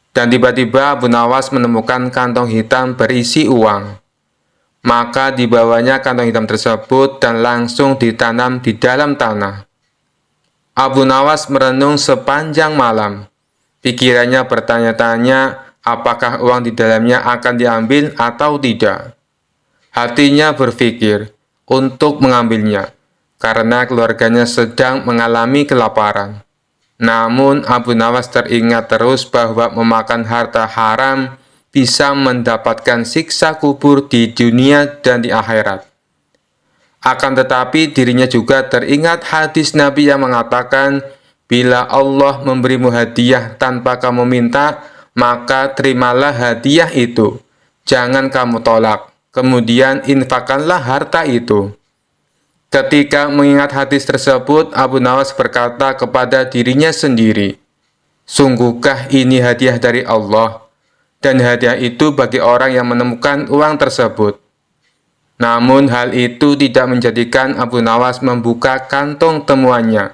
Dan tiba-tiba Abu Nawas menemukan kantong hitam berisi uang. Maka dibawanya kantong hitam tersebut dan langsung ditanam di dalam tanah. Abu Nawas merenung sepanjang malam. Pikirannya bertanya-tanya apakah uang di dalamnya akan diambil atau tidak. Hatinya berpikir untuk mengambilnya, karena keluarganya sedang mengalami kelaparan. Namun Abu Nawas teringat terus bahwa memakan harta haram bisa mendapatkan siksa kubur di dunia dan di akhirat. Akan tetapi dirinya juga teringat hadis Nabi yang mengatakan, bila Allah memberimu hadiah tanpa kamu minta, maka terimalah hadiah itu. Jangan kamu tolak, kemudian infakkanlah harta itu. Ketika mengingat hadis tersebut, Abu Nawas berkata kepada dirinya sendiri, sungguhkah ini hadiah dari Allah? Dan hadiah itu bagi orang yang menemukan uang tersebut. Namun hal itu tidak menjadikan Abu Nawas membuka kantong temuannya,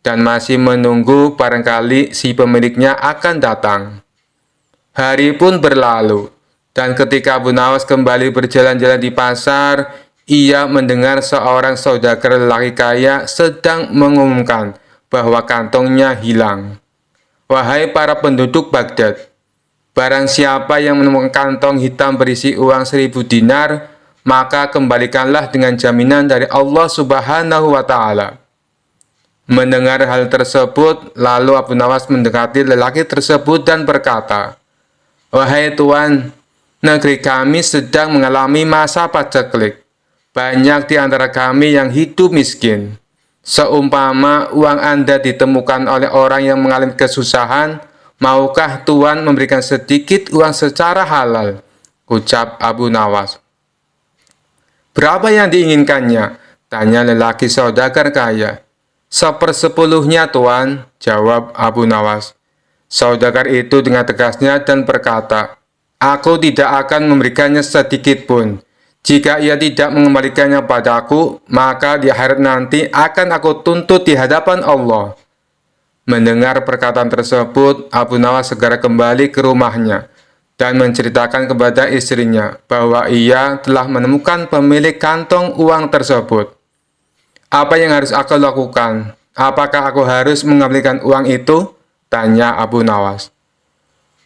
dan masih menunggu barangkali si pemiliknya akan datang. Hari pun berlalu, dan ketika Abu Nawas kembali berjalan-jalan di pasar, ia mendengar seorang saudagar lelaki kaya sedang mengumumkan bahwa kantongnya hilang. Wahai para penduduk Baghdad, barang siapa yang menemukan kantong hitam berisi uang 1000 dinar, maka kembalikanlah dengan jaminan dari Allah Subhanahu wa Ta'ala. Mendengar hal tersebut, lalu Abu Nawas mendekati lelaki tersebut dan berkata, wahai Tuan, negeri kami sedang mengalami masa paceklik. Banyak di antara kami yang hidup miskin. Seumpama uang Anda ditemukan oleh orang yang mengalami kesusahan, maukah Tuan memberikan sedikit uang secara halal? Ucap Abu Nawas. Berapa yang diinginkannya? Tanya lelaki saudagar kaya. 1/10-nya Tuan, jawab Abu Nawas. Saudagar itu dengan tegasnya dan berkata, aku tidak akan memberikannya sedikit pun. Jika ia tidak mengembalikannya padaku, maka di akhirat nanti akan aku tuntut di hadapan Allah. Mendengar perkataan tersebut, Abu Nawas segera kembali ke rumahnya dan menceritakan kepada istrinya bahwa ia telah menemukan pemilik kantong uang tersebut. Apa yang harus aku lakukan? Apakah aku harus mengembalikan uang itu? Tanya Abu Nawas.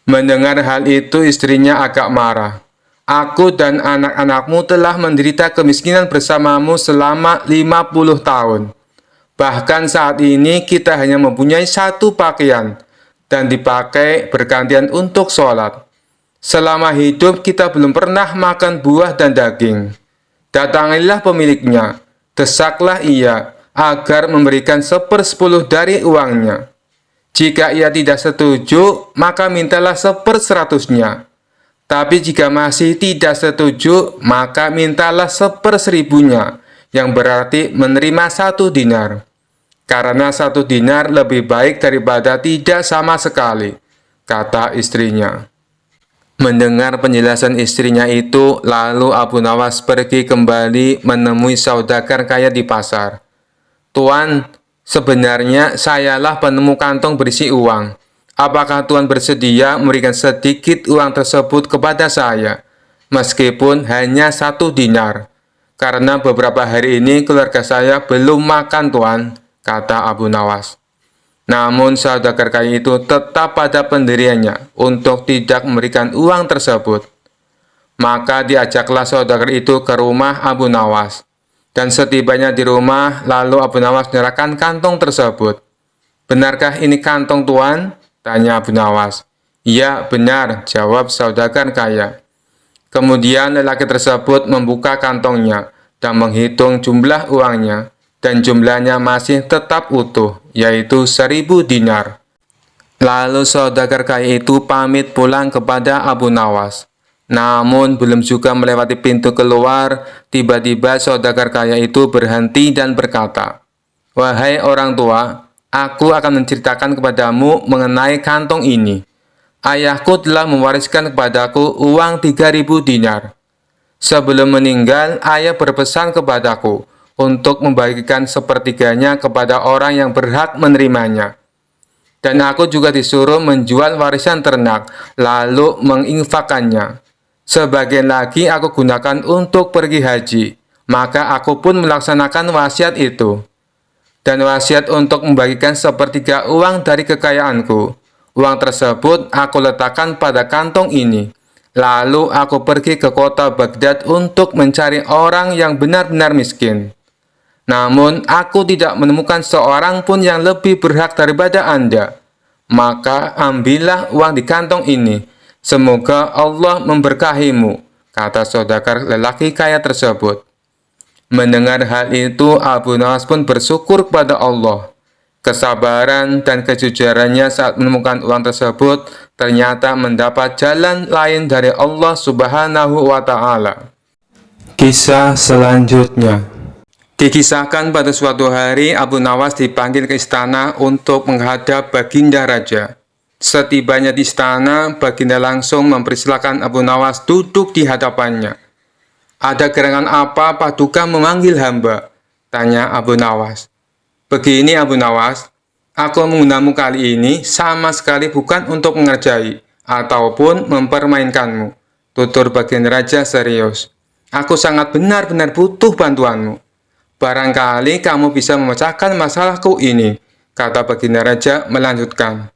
Mendengar hal itu, istrinya agak marah. Aku dan anak-anakmu telah menderita kemiskinan bersamamu selama 50 tahun. Bahkan saat ini kita hanya mempunyai satu pakaian dan dipakai bergantian untuk sholat. Selama hidup kita belum pernah makan buah dan daging. Datangilah pemiliknya, desaklah ia agar memberikan 1/10 dari uangnya. Jika ia tidak setuju, maka mintalah 1/100-nya. Tapi jika masih tidak setuju, maka mintalah 1/1000-nya, yang berarti menerima 1 dinar. Karena 1 dinar lebih baik daripada tidak sama sekali, kata istrinya. Mendengar penjelasan istrinya itu, lalu Abu Nawas pergi kembali menemui saudagar kaya di pasar. Tuan, sebenarnya sayalah penemu kantong berisi uang. Apakah Tuan bersedia memberikan sedikit uang tersebut kepada saya, meskipun hanya 1 dinar? Karena beberapa hari ini keluarga saya belum makan, Tuan, kata Abu Nawas. Namun saudagar kaya itu tetap pada pendiriannya untuk tidak memberikan uang tersebut. Maka diajaklah saudagar itu ke rumah Abu Nawas. Dan setibanya di rumah, lalu Abu Nawas menyerahkan kantong tersebut. Benarkah ini kantong Tuan? Tanya Abu Nawas. Ya, benar, jawab saudagar kaya. Kemudian lelaki tersebut membuka kantongnya dan menghitung jumlah uangnya, dan jumlahnya masih tetap utuh, yaitu 1000 dinar. Lalu saudagar kaya itu pamit pulang kepada Abu Nawas. Namun belum juga melewati pintu keluar, tiba-tiba saudagar kaya itu berhenti dan berkata, "Wahai orang tua, aku akan menceritakan kepadamu mengenai kantong ini. Ayahku telah mewariskan kepadaku uang 3.000 dinar. Sebelum meninggal, ayah berpesan kepadaku untuk membagikan sepertiganya kepada orang yang berhak menerimanya. Dan aku juga disuruh menjual warisan ternak, lalu menginfakkannya. Sebagian lagi aku gunakan untuk pergi haji, maka aku pun melaksanakan wasiat itu. Dan wasiat untuk membagikan sepertiga uang dari kekayaanku. Uang tersebut aku letakkan pada kantong ini. Lalu aku pergi ke kota Baghdad untuk mencari orang yang benar-benar miskin. Namun aku tidak menemukan seorang pun yang lebih berhak daripada Anda. Maka ambillah uang di kantong ini. Semoga Allah memberkahimu," kata saudagar lelaki kaya tersebut. Mendengar hal itu, Abu Nawas pun bersyukur kepada Allah. Kesabaran dan kejujurannya saat menemukan uang tersebut ternyata mendapat jalan lain dari Allah Subhanahu wa Ta'ala. Kisah selanjutnya dikisahkan pada suatu hari Abu Nawas dipanggil ke istana untuk menghadap Baginda Raja. Setibanya di istana, Baginda langsung mempersilakan Abu Nawas duduk di hadapannya. "Ada gerangan apa Paduka memanggil hamba?" tanya Abu Nawas. "Begini Abu Nawas, aku menggunamu kali ini sama sekali bukan untuk mengerjai ataupun mempermainkanmu," tutur Baginda Raja serius. "Aku sangat benar-benar butuh bantuanmu. Barangkali kamu bisa memecahkan masalahku ini," kata Baginda Raja melanjutkan.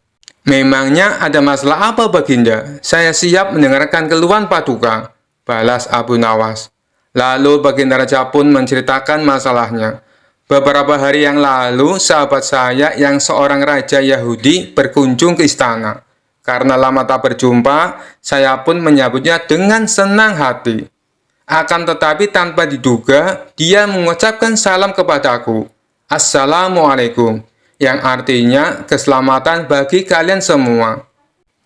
"Memangnya ada masalah apa Baginda? Saya siap mendengarkan keluhan Paduka," balas Abu Nawas. Lalu Baginda Raja pun menceritakan masalahnya. "Beberapa hari yang lalu, sahabat saya yang seorang raja Yahudi berkunjung ke istana. Karena lama tak berjumpa, saya pun menyambutnya dengan senang hati. Akan tetapi tanpa diduga, dia mengucapkan salam kepadaku, 'Assalamualaikum,' yang artinya keselamatan bagi kalian semua.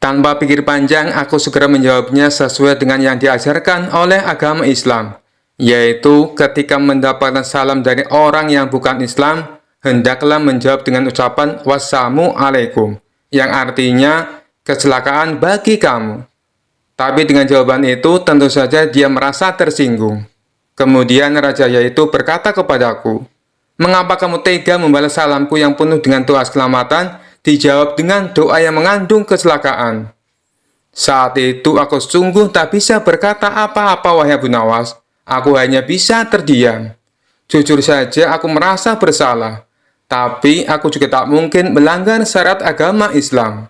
Tanpa pikir panjang, aku segera menjawabnya sesuai dengan yang diajarkan oleh agama Islam, yaitu ketika mendapatkan salam dari orang yang bukan Islam, hendaklah menjawab dengan ucapan wassalamualaikum, yang artinya kecelakaan bagi kamu. Tapi dengan jawaban itu tentu saja dia merasa tersinggung. Kemudian raja itu berkata kepadaku, 'Mengapa kamu tega membalas salamku yang penuh dengan doa keselamatan, dijawab dengan doa yang mengandung kecelakaan?' Saat itu aku sungguh tak bisa berkata apa-apa wahai Abu Nawas. Aku hanya bisa terdiam. Jujur saja aku merasa bersalah. Tapi aku juga tak mungkin melanggar syarat agama Islam."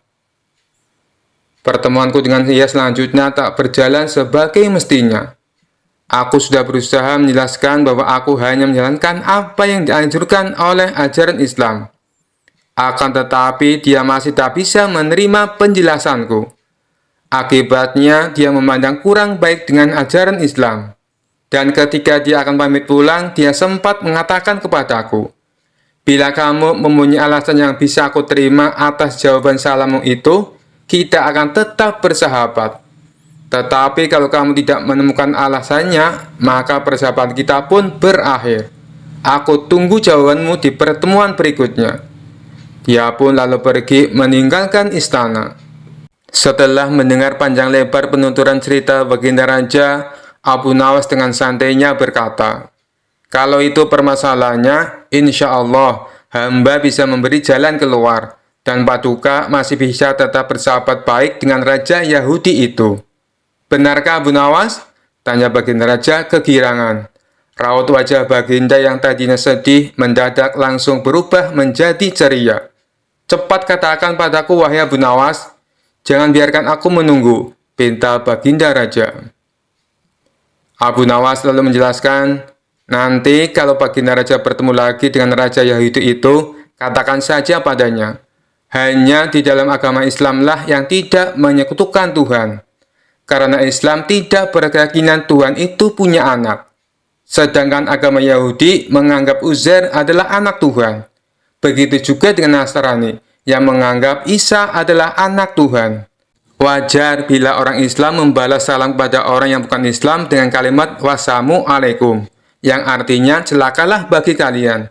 Pertemuanku dengan dia selanjutnya tak berjalan sebagai mestinya. Aku sudah berusaha menjelaskan bahwa aku hanya menjalankan apa yang dianjurkan oleh ajaran Islam. Akan tetapi dia masih tak bisa menerima penjelasanku. Akibatnya dia memandang kurang baik dengan ajaran Islam. Dan ketika dia akan pamit pulang, dia sempat mengatakan kepadaku, "Bila kamu mempunyai alasan yang bisa aku terima atas jawaban salammu itu, kita akan tetap bersahabat. Tetapi kalau kamu tidak menemukan alasannya, maka persahabatan kita pun berakhir. Aku tunggu jawabanmu di pertemuan berikutnya." Dia pun lalu pergi meninggalkan istana. Setelah mendengar panjang lebar penuturan cerita Baginda Raja, Abu Nawas dengan santainya berkata, "Kalau itu permasalahannya, insya Allah hamba bisa memberi jalan keluar. Dan Paduka masih bisa tetap bersahabat baik dengan Raja Yahudi itu." "Benarkah Abu Nawas?" tanya Baginda Raja kegirangan. Raut wajah Baginda yang tadinya sedih mendadak langsung berubah menjadi ceria. "Cepat katakan padaku wahai Abu Nawas, jangan biarkan aku menunggu," pinta Baginda Raja. Abu Nawas lalu menjelaskan, "Nanti kalau Baginda Raja bertemu lagi dengan Raja Yahudi itu, katakan saja padanya, hanya di dalam agama Islamlah yang tidak menyekutukan Tuhan. Karena Islam tidak berkeyakinan Tuhan itu punya anak. Sedangkan agama Yahudi menganggap Uzair adalah anak Tuhan. Begitu juga dengan Nasrani yang menganggap Isa adalah anak Tuhan. Wajar bila orang Islam membalas salam kepada orang yang bukan Islam dengan kalimat wassalamualaikum, yang artinya celakalah bagi kalian.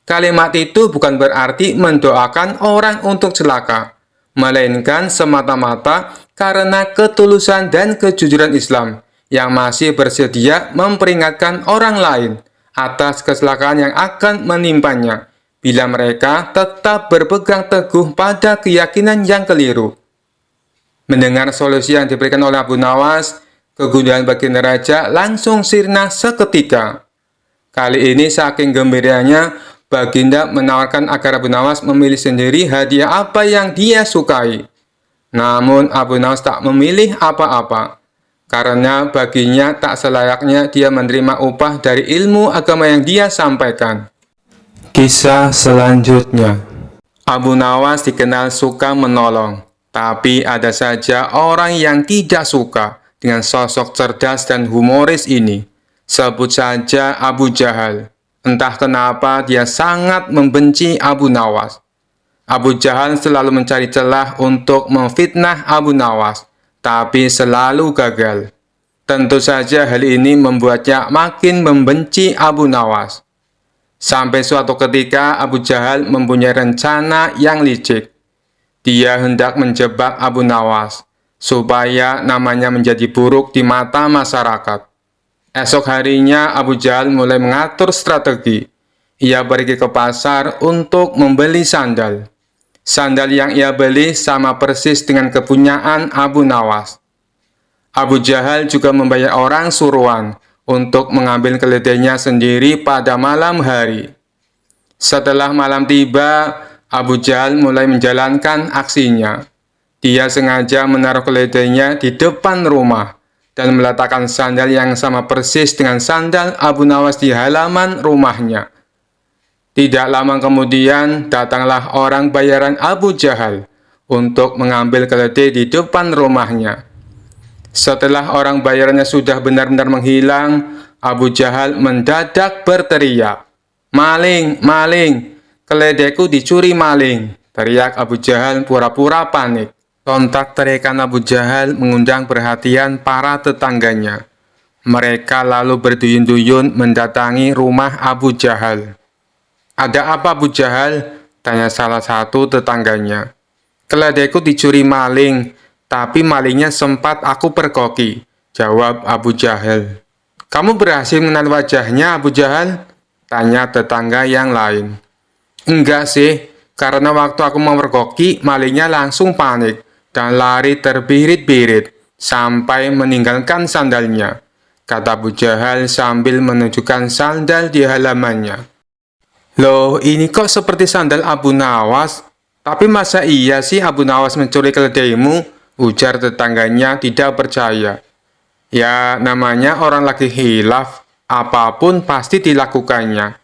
Kalimat itu bukan berarti mendoakan orang untuk celaka, melainkan semata-mata karena ketulusan dan kejujuran Islam yang masih bersedia memperingatkan orang lain atas kecelakaan yang akan menimpanya bila mereka tetap berpegang teguh pada keyakinan yang keliru. Mendengar solusi yang diberikan oleh Abu Nawas, kegundahan baginda raja langsung sirna seketika. Kali ini saking gembiranya, baginda menawarkan agar Abu Nawas memilih sendiri hadiah apa yang dia sukai. Namun Abu Nawas tak memilih apa-apa, karena baginya tak selayaknya dia menerima upah dari ilmu agama yang dia sampaikan. Kisah selanjutnya. Abu Nawas dikenal suka menolong, tapi ada saja orang yang tidak suka dengan sosok cerdas dan humoris ini. Sebut saja Abu Jahal. Entah kenapa dia sangat membenci Abu Nawas. Abu Jahal selalu mencari celah untuk memfitnah Abu Nawas, tapi selalu gagal. Tentu saja hal ini membuatnya makin membenci Abu Nawas. Sampai suatu ketika Abu Jahal mempunyai rencana yang licik. Dia hendak menjebak Abu Nawas, supaya namanya menjadi buruk di mata masyarakat. Esok harinya Abu Jahal mulai mengatur strategi. Ia pergi ke pasar untuk membeli sandal. Sandal yang ia beli sama persis dengan kepunyaan Abu Nawas. Abu Jahal juga membayar orang suruhan untuk mengambil keledainya sendiri pada malam hari. Setelah malam tiba, Abu Jahal mulai menjalankan aksinya. Dia sengaja menaruh keledainya di depan rumah dan meletakkan sandal yang sama persis dengan sandal Abu Nawas di halaman rumahnya. Tidak lama kemudian, datanglah orang bayaran Abu Jahal untuk mengambil keledai di depan rumahnya. Setelah orang bayarannya sudah benar-benar menghilang, Abu Jahal mendadak berteriak, "Maling, maling, keledaiku dicuri maling!" Teriak Abu Jahal pura-pura panik. Sontak teriakan Abu Jahal mengundang perhatian para tetangganya. Mereka lalu berduyun-duyun mendatangi rumah Abu Jahal. "Ada apa Abu Jahal?" tanya salah satu tetangganya. "Keledaiku dicuri maling, tapi malingnya sempat aku pergoki," jawab Abu Jahal. "Kamu berhasil mengenal wajahnya Abu Jahal?" tanya tetangga yang lain. "Enggak sih, karena waktu aku memergoki, malingnya langsung panik dan lari terbirit-birit sampai meninggalkan sandalnya," kata Abu Jahal sambil menunjukkan sandal di halamannya. "Loh, ini kok seperti sandal Abu Nawas? Tapi masa iya sih Abu Nawas mencuri keledaimu?" ujar tetangganya tidak percaya. "Ya, namanya orang lagi khilaf, apapun pasti dilakukannya.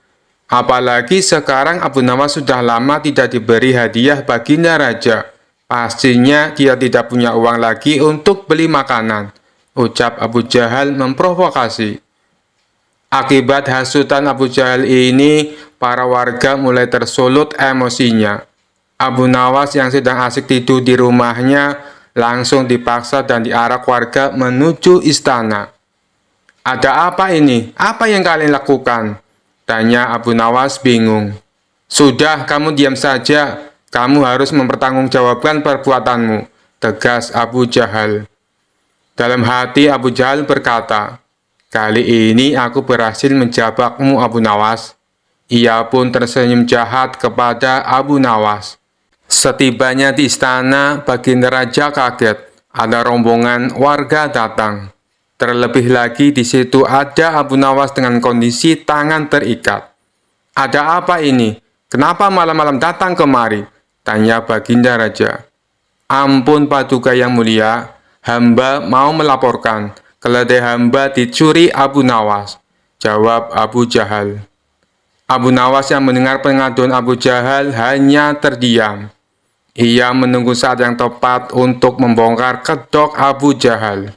Apalagi sekarang Abu Nawas sudah lama tidak diberi hadiah baginda raja. Pastinya dia tidak punya uang lagi untuk beli makanan," ucap Abu Jahal memprovokasi. Akibat hasutan Abu Jahal ini, para warga mulai tersulut emosinya. Abu Nawas yang sedang asik tidur di rumahnya langsung dipaksa dan diarak warga menuju istana. "Ada apa ini? Apa yang kalian lakukan?" tanya Abu Nawas bingung. "Sudah, kamu diam saja. Kamu harus mempertanggungjawabkan perbuatanmu," tegas Abu Jahal. Dalam hati Abu Jahal berkata, "Kali ini aku berhasil menjebakmu Abu Nawas." Ia pun tersenyum jahat kepada Abu Nawas. Setibanya di istana, baginda raja kaget. Ada rombongan warga datang. Terlebih lagi di situ ada Abu Nawas dengan kondisi tangan terikat. "Ada apa ini? Kenapa malam-malam datang kemari?" tanya baginda raja. "Ampun Paduka yang mulia, hamba mau melaporkan keledai hamba dicuri Abu Nawas," jawab Abu Jahal. Abu Nawas yang mendengar pengaduan Abu Jahal hanya terdiam. Ia menunggu saat yang tepat untuk membongkar kedok Abu Jahal.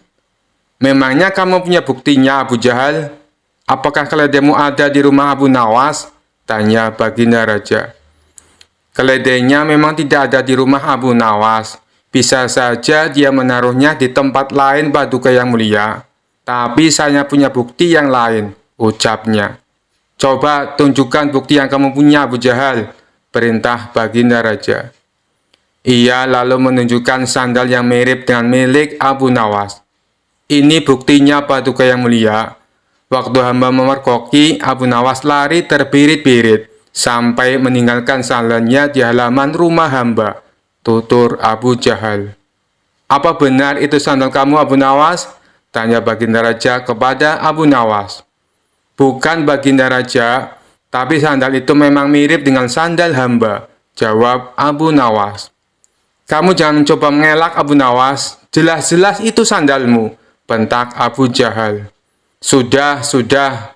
"Memangnya kamu punya buktinya Abu Jahal? Apakah keledaimu ada di rumah Abu Nawas?" tanya baginda raja. Keledainya memang tidak ada di rumah Abu Nawas. Bisa saja dia menaruhnya di tempat lain, Paduka Yang Mulia. Tapi saya punya bukti yang lain, ucapnya. Coba tunjukkan bukti yang kamu punya, Abu Jahal, perintah Baginda Raja. Ia lalu menunjukkan sandal yang mirip dengan milik Abu Nawas. Ini buktinya, Paduka Yang Mulia. Waktu hamba memergoki, Abu Nawas lari terbirit-birit sampai meninggalkan sandalnya di halaman rumah hamba, tutur Abu Jahal. Apa benar itu sandal kamu, Abu Nawas? Tanya Baginda Raja kepada Abu Nawas. Bukan, Baginda Raja, tapi sandal itu memang mirip dengan sandal hamba, jawab Abu Nawas. Kamu jangan mencoba mengelak, Abu Nawas. Jelas-jelas itu sandalmu, bentak Abu Jahal. Sudah,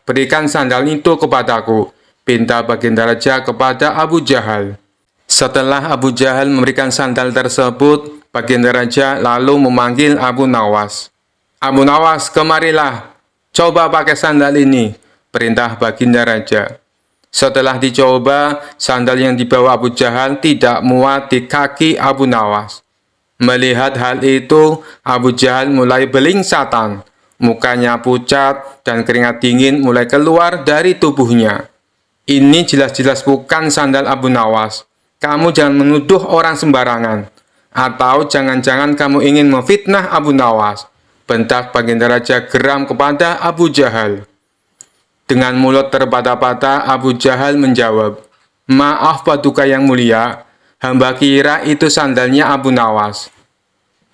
berikan sandal itu kepadaku, pinta Baginda Raja kepada Abu Jahal. Setelah Abu Jahal memberikan sandal tersebut, Baginda Raja lalu memanggil Abu Nawas. Abu Nawas, kemarilah, coba pakai sandal ini, perintah Baginda Raja. Setelah dicoba, sandal yang dibawa Abu Jahal tidak muat di kaki Abu Nawas. Melihat hal itu, Abu Jahal mulai belingsatan. Mukanya pucat dan keringat dingin mulai keluar dari tubuhnya. Ini jelas-jelas bukan sandal Abu Nawas. Kamu jangan menuduh orang sembarangan. Atau jangan-jangan kamu ingin memfitnah Abu Nawas, bentak Baginda Raja geram kepada Abu Jahal. Dengan mulut terbata-bata, Abu Jahal menjawab, maaf Paduka Yang Mulia, hamba kira itu sandalnya Abu Nawas.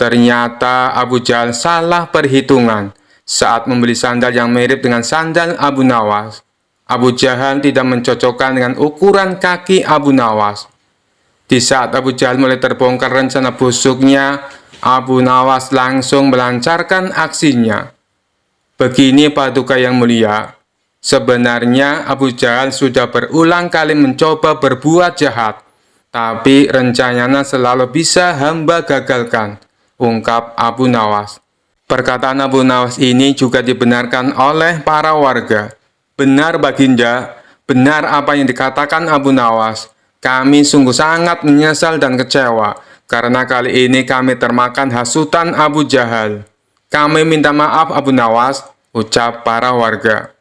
Ternyata Abu Jahal salah perhitungan saat membeli sandal yang mirip dengan sandal Abu Nawas. Abu Jahal tidak mencocokkan dengan ukuran kaki Abu Nawas. Di saat Abu Jahal mulai terbongkar rencana busuknya, Abu Nawas langsung melancarkan aksinya. Begini Paduka Yang Mulia, sebenarnya Abu Jahal sudah berulang kali mencoba berbuat jahat, tapi rencananya selalu bisa hamba gagalkan, ungkap Abu Nawas. Perkataan Abu Nawas ini juga dibenarkan oleh para warga. Benar Baginda, benar apa yang dikatakan Abu Nawas. Kami sungguh sangat menyesal dan kecewa, karena kali ini kami termakan hasutan Abu Jahal. Kami minta maaf Abu Nawas, ucap para warga.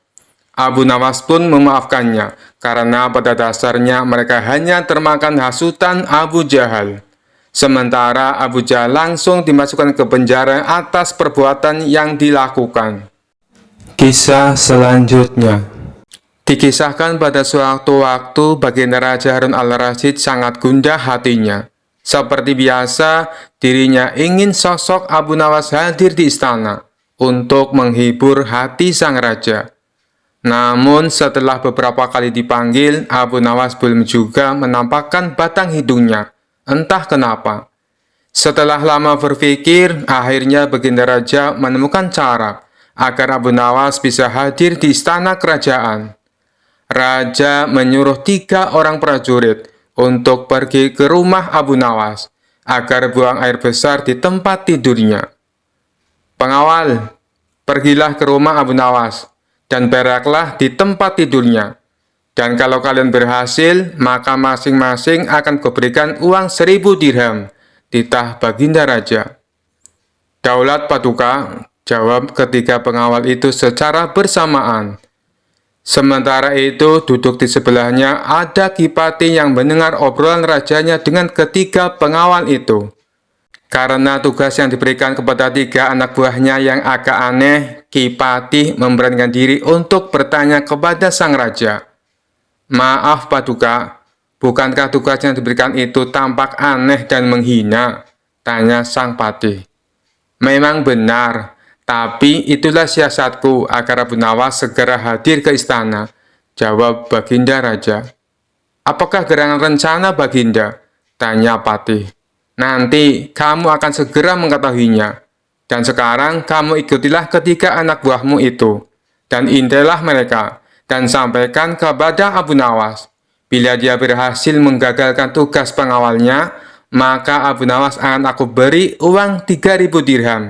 Abu Nawas pun memaafkannya, karena pada dasarnya mereka hanya termakan hasutan Abu Jahal. Sementara Abu Jahal langsung dimasukkan ke penjara atas perbuatan yang dilakukan. Kisah selanjutnya. Dikisahkan pada suatu waktu Baginda Raja Harun al-Rasyid sangat gundah hatinya. Seperti biasa, dirinya ingin sosok Abu Nawas hadir di istana untuk menghibur hati sang raja. Namun setelah beberapa kali dipanggil, Abu Nawas belum juga menampakkan batang hidungnya. Entah kenapa. Setelah lama berpikir, akhirnya Baginda Raja menemukan cara agar Abu Nawas bisa hadir di istana kerajaan. Raja menyuruh 3 orang prajurit untuk pergi ke rumah Abu Nawas agar buang air besar di tempat tidurnya. Pengawal, pergilah ke rumah Abu Nawas dan beraklah di tempat tidurnya. Dan kalau kalian berhasil, maka masing-masing akan kuberikan uang 1000 dirham, titah Baginda Raja. Daulat Paduka, jawab ketiga pengawal itu secara bersamaan. Sementara itu, duduk di sebelahnya ada Kipati yang mendengar obrolan rajanya dengan ketiga pengawal itu. Karena tugas yang diberikan kepada 3 anak buahnya yang agak aneh, Kipati memberanikan diri untuk bertanya kepada sang raja. Maaf Paduka, bukankah tugas yang diberikan itu tampak aneh dan menghina? Tanya sang patih. Memang benar, tapi itulah siasatku agar Abu Nawas segera hadir ke istana, jawab Baginda Raja. Apakah gerangan rencana Baginda? Tanya patih. Nanti kamu akan segera mengetahuinya. Dan sekarang kamu ikutilah ketiga anak buahmu itu, dan intailah mereka, dan sampaikan kepada Abu Nawas. Bila dia berhasil menggagalkan tugas pengawalnya, maka Abu Nawas akan aku beri uang 3000 dirham.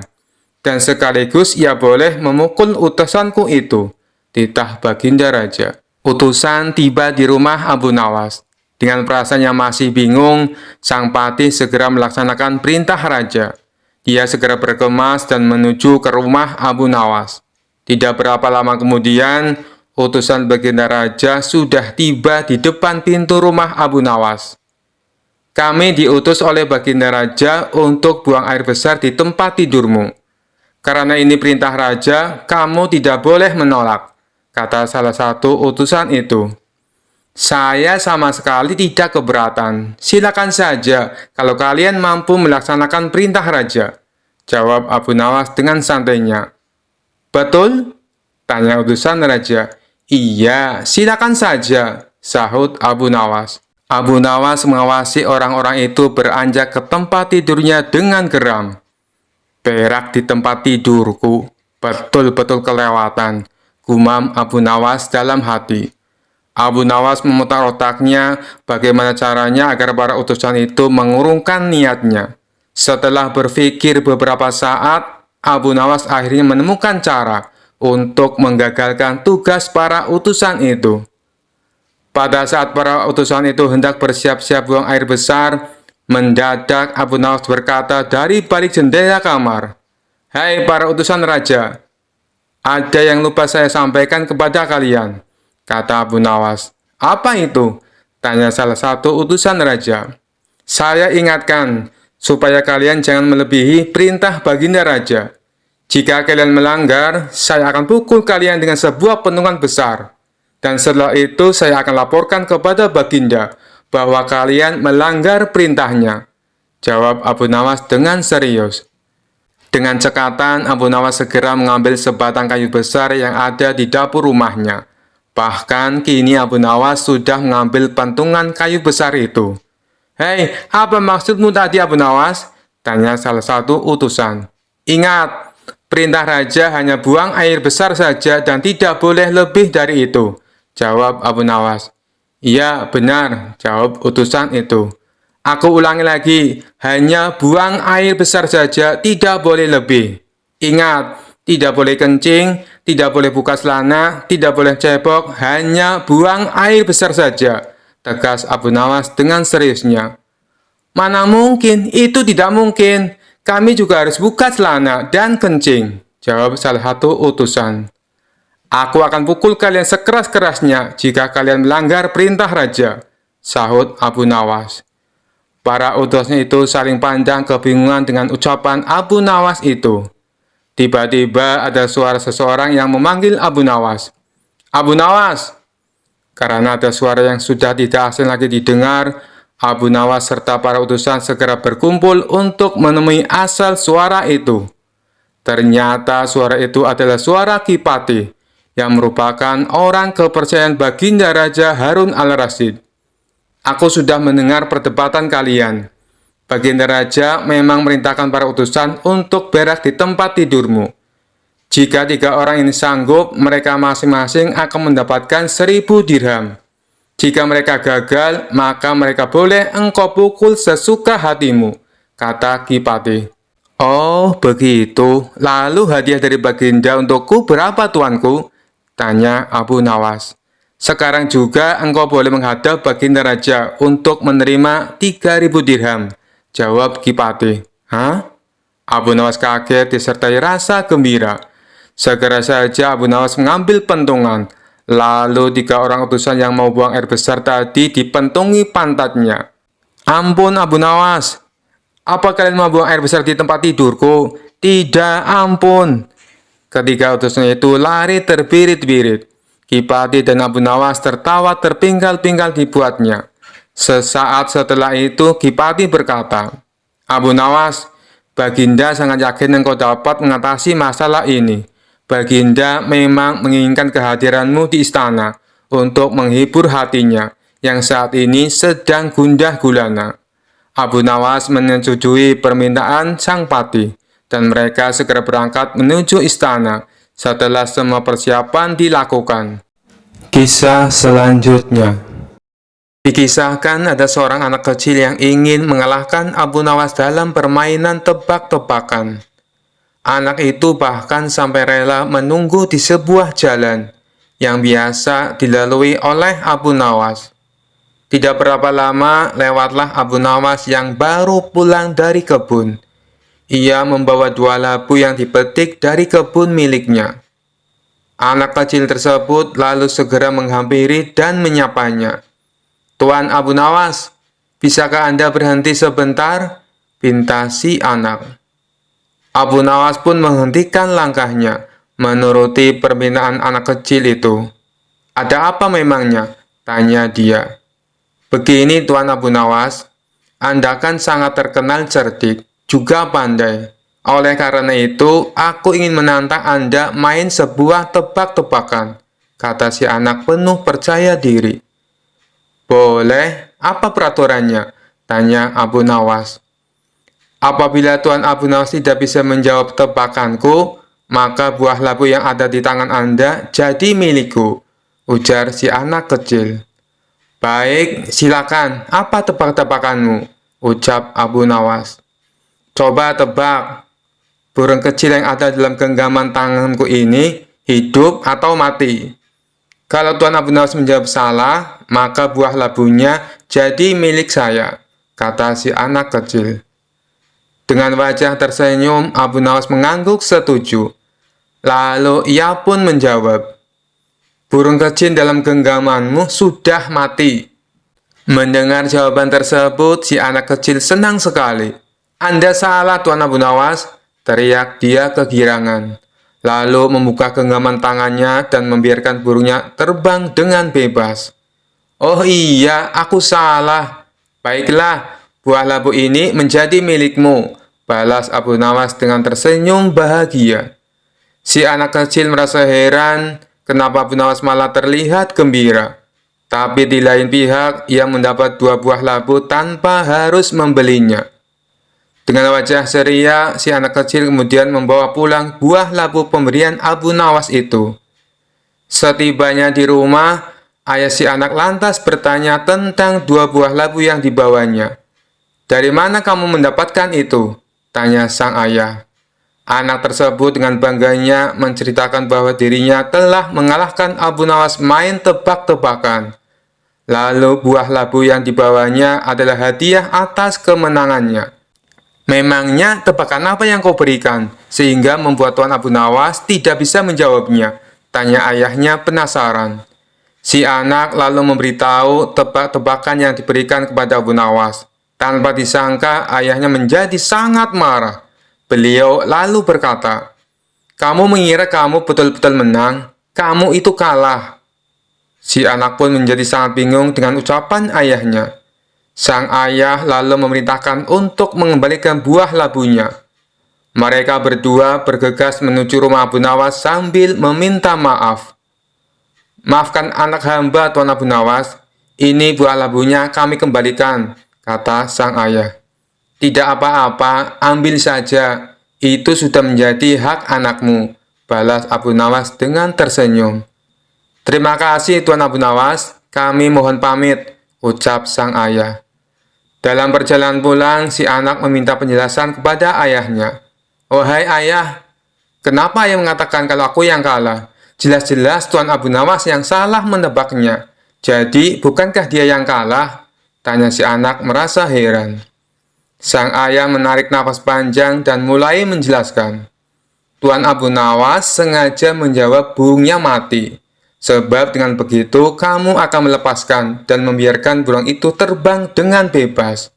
Dan sekaligus ia boleh memukul utusanku itu, titah Baginda Raja. Utusan tiba di rumah Abu Nawas. Dengan perasaan yang masih bingung, sang patih segera melaksanakan perintah raja. Dia segera berkemas dan menuju ke rumah Abu Nawas. Tidak berapa lama kemudian, utusan baginda raja sudah tiba di depan pintu rumah Abu Nawas. Kami diutus oleh baginda raja untuk buang air besar di tempat tidurmu. Karena ini perintah raja, kamu tidak boleh menolak, kata salah satu utusan itu. Saya sama sekali tidak keberatan. Silakan saja kalau kalian mampu melaksanakan perintah raja, jawab Abu Nawas dengan santainya. Betul? Tanya utusan raja. Iya, silakan saja, sahut Abu Nawas. Abu Nawas mengawasi orang-orang itu beranjak ke tempat tidurnya dengan geram. Perak di tempat tidurku, betul-betul kelewatan, gumam Abu Nawas dalam hati. Abu Nawas memutar otaknya bagaimana caranya agar para utusan itu mengurungkan niatnya. Setelah berpikir beberapa saat, Abu Nawas akhirnya menemukan cara untuk menggagalkan tugas para utusan itu. Pada saat para utusan itu hendak bersiap-siap buang air besar, mendadak Abu Nawas berkata dari balik jendela kamar, "Hai para utusan raja, ada yang lupa saya sampaikan kepada kalian," kata Abu Nawas. "Apa itu?" tanya salah satu utusan raja. "Saya ingatkan, supaya kalian jangan melebihi perintah baginda raja. Jika kalian melanggar, saya akan pukul kalian dengan sebuah pentungan besar. Dan setelah itu saya akan laporkan kepada baginda bahwa kalian melanggar perintahnya," jawab Abu Nawas dengan serius. Dengan cekatan, Abu Nawas segera mengambil sebatang kayu besar yang ada di dapur rumahnya. Bahkan kini Abu Nawas sudah mengambil pentungan kayu besar itu. "Hei, apa maksudmu tadi Abu Nawas?" tanya salah satu utusan. "Ingat, perintah raja hanya buang air besar saja dan tidak boleh lebih dari itu," jawab Abu Nawas. "Iya, benar," jawab utusan itu. "Aku ulangi lagi, hanya buang air besar saja, tidak boleh lebih. Ingat, tidak boleh kencing, tidak boleh buka celana, tidak boleh cebok, hanya buang air besar saja," tegas Abu Nawas dengan seriusnya. "Mana mungkin, itu tidak mungkin. Kami juga harus buka celana dan kencing," jawab salah satu utusan. "Aku akan pukul kalian sekeras-kerasnya jika kalian melanggar perintah raja," sahut Abu Nawas. Para utusan itu saling pandang kebingungan dengan ucapan Abu Nawas itu. Tiba-tiba ada suara seseorang yang memanggil Abu Nawas. "Abu Nawas!" Karena ada suara yang sudah tidak asing lagi didengar, Abu Nawas serta para utusan segera berkumpul untuk menemui asal suara itu. Ternyata suara itu adalah suara Kipati, yang merupakan orang kepercayaan baginda Raja Harun al-Rasyid. "Aku sudah mendengar perdebatan kalian. Baginda Raja memang merintahkan para utusan untuk berak di tempat tidurmu. Jika 3 orang ini sanggup, mereka masing-masing akan mendapatkan 1000 dirham. Jika mereka gagal, maka mereka boleh engkau pukul sesuka hatimu," kata Kipati. "Oh, begitu. Lalu hadiah dari baginda untukku berapa, tuanku?" tanya Abu Nawas. "Sekarang juga engkau boleh menghadap baginda raja untuk menerima 3000 dirham, jawab Kipati. "Hah?" Abu Nawas kaget disertai rasa gembira. Segera saja Abu Nawas mengambil pentungan. Lalu 3 orang utusan yang mau buang air besar tadi dipentungi pantatnya. "Ampun Abu Nawas, apa kalian mau buang air besar di tempat tidurku?" "Tidak, ampun." Ketiga utusan itu lari terbirit-birit. Kipati dan Abu Nawas tertawa terpinggal-pinggal dibuatnya. Sesaat setelah itu Kipati berkata, "Abu Nawas, baginda sangat yakin engkau dapat mengatasi masalah ini. Baginda memang menginginkan kehadiranmu di istana untuk menghibur hatinya yang saat ini sedang gundah gulana." Abu Nawas menyetujui permintaan sang patih, dan mereka segera berangkat menuju istana setelah semua persiapan dilakukan. Kisah selanjutnya. Dikisahkan ada seorang anak kecil yang ingin mengalahkan Abu Nawas dalam permainan tebak-tebakan. Anak itu bahkan sampai rela menunggu di sebuah jalan yang biasa dilalui oleh Abu Nawas. Tidak berapa lama, lewatlah Abu Nawas yang baru pulang dari kebun. Ia membawa 2 labu yang dipetik dari kebun miliknya. Anak kecil tersebut lalu segera menghampiri dan menyapanya. "Tuan Abu Nawas, bisakah Anda berhenti sebentar?" pinta si anak. Abu Nawas pun menghentikan langkahnya, menuruti permintaan anak kecil itu. "Ada apa memangnya?" tanya dia. "Begini Tuan Abu Nawas, Anda kan sangat terkenal cerdik, juga pandai. Oleh karena itu, aku ingin menantang Anda main sebuah tebak-tebakan," kata si anak penuh percaya diri. "Boleh, apa peraturannya?" tanya Abu Nawas. "Apabila Tuan Abu Nawas tidak bisa menjawab tebakanku, maka buah labu yang ada di tangan Anda jadi milikku," ujar si anak kecil. "Baik, silakan. Apa tebak-tebakanmu?" ucap Abu Nawas. "Coba tebak, burung kecil yang ada dalam genggaman tanganku ini hidup atau mati?" Kalau Tuan Abu Nawas menjawab salah, maka buah labunya jadi milik saya, kata si anak kecil. Dengan wajah tersenyum, Abu Nawas mengangguk setuju. Lalu ia pun menjawab, "Burung kecil dalam genggamanmu sudah mati." Mendengar jawaban tersebut, si anak kecil senang sekali. "Anda salah, Tuan Abu Nawas," teriak dia kegirangan. Lalu membuka genggaman tangannya dan membiarkan burungnya terbang dengan bebas. "Oh iya, aku salah. Baiklah, buah labu ini menjadi milikmu," balas Abu Nawas dengan tersenyum bahagia. Si anak kecil merasa heran kenapa Abu Nawas malah terlihat gembira. Tapi di lain pihak, ia mendapat 2 buah labu tanpa harus membelinya. Dengan wajah ceria, si anak kecil kemudian membawa pulang buah labu pemberian Abu Nawas itu. Setibanya di rumah, ayah si anak lantas bertanya tentang 2 buah labu yang dibawanya. "Dari mana kamu mendapatkan itu?" tanya sang ayah. Anak tersebut dengan bangganya menceritakan bahwa dirinya telah mengalahkan Abu Nawas main tebak-tebakan. Lalu buah labu yang dibawanya adalah hadiah atas kemenangannya. "Memangnya tebakan apa yang kau berikan, sehingga membuat Tuan Abu Nawas tidak bisa menjawabnya?" tanya ayahnya penasaran. Si anak lalu memberitahu tebak-tebakan yang diberikan kepada Abu Nawas. Tanpa disangka, ayahnya menjadi sangat marah. Beliau lalu berkata, "Kamu mengira kamu betul-betul menang? Kamu itu kalah." Si anak pun menjadi sangat bingung dengan ucapan ayahnya. Sang ayah lalu memerintahkan untuk mengembalikan buah labunya. Mereka berdua bergegas menuju rumah Abu Nawas sambil meminta maaf. "Maafkan anak hamba, Tuan Abu Nawas. Ini buah labunya kami kembalikan," kata sang ayah. "Tidak apa-apa, ambil saja. Itu sudah menjadi hak anakmu," balas Abu Nawas dengan tersenyum. "Terima kasih Tuan Abu Nawas, kami mohon pamit," ucap sang ayah. Dalam perjalanan pulang, si anak meminta penjelasan kepada ayahnya. "Wahai ayah, kenapa ayah mengatakan kalau aku yang kalah? Jelas-jelas Tuan Abu Nawas yang salah menebaknya. Jadi, bukankah dia yang kalah?" tanya si anak merasa heran. Sang ayah menarik napas panjang dan mulai menjelaskan. Tuan Abu Nawas sengaja menjawab burungnya mati. Sebab dengan begitu, kamu akan melepaskan dan membiarkan burung itu terbang dengan bebas.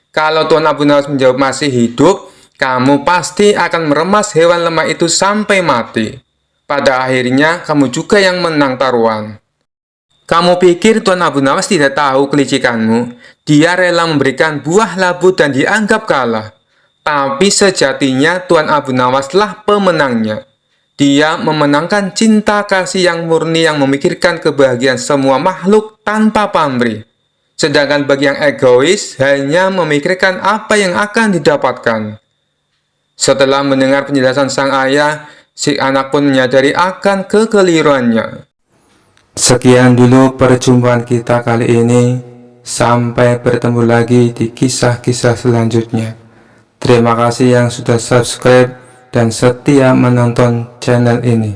Kalau Tuan Abu Nawas menjawab masih hidup, kamu pasti akan meremas hewan lemah itu sampai mati. Pada akhirnya, kamu juga yang menang taruhan. Kamu pikir Tuan Abu Nawas tidak tahu kelicikanmu? Dia rela memberikan buah labu dan dianggap kalah. Tapi sejatinya Tuan Abu Nawas lah pemenangnya. Dia memenangkan cinta kasih yang murni yang memikirkan kebahagiaan semua makhluk tanpa pamrih. Sedangkan bagi yang egois, hanya memikirkan apa yang akan didapatkan." Setelah mendengar penjelasan sang ayah, si anak pun menyadari akan kekeliruannya. Sekian dulu perjumpaan kita kali ini. Sampai bertemu lagi di kisah-kisah selanjutnya. Terima kasih yang sudah subscribe dan setia menonton channel ini.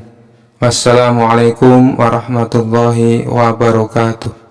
Wassalamualaikum warahmatullahi wabarakatuh.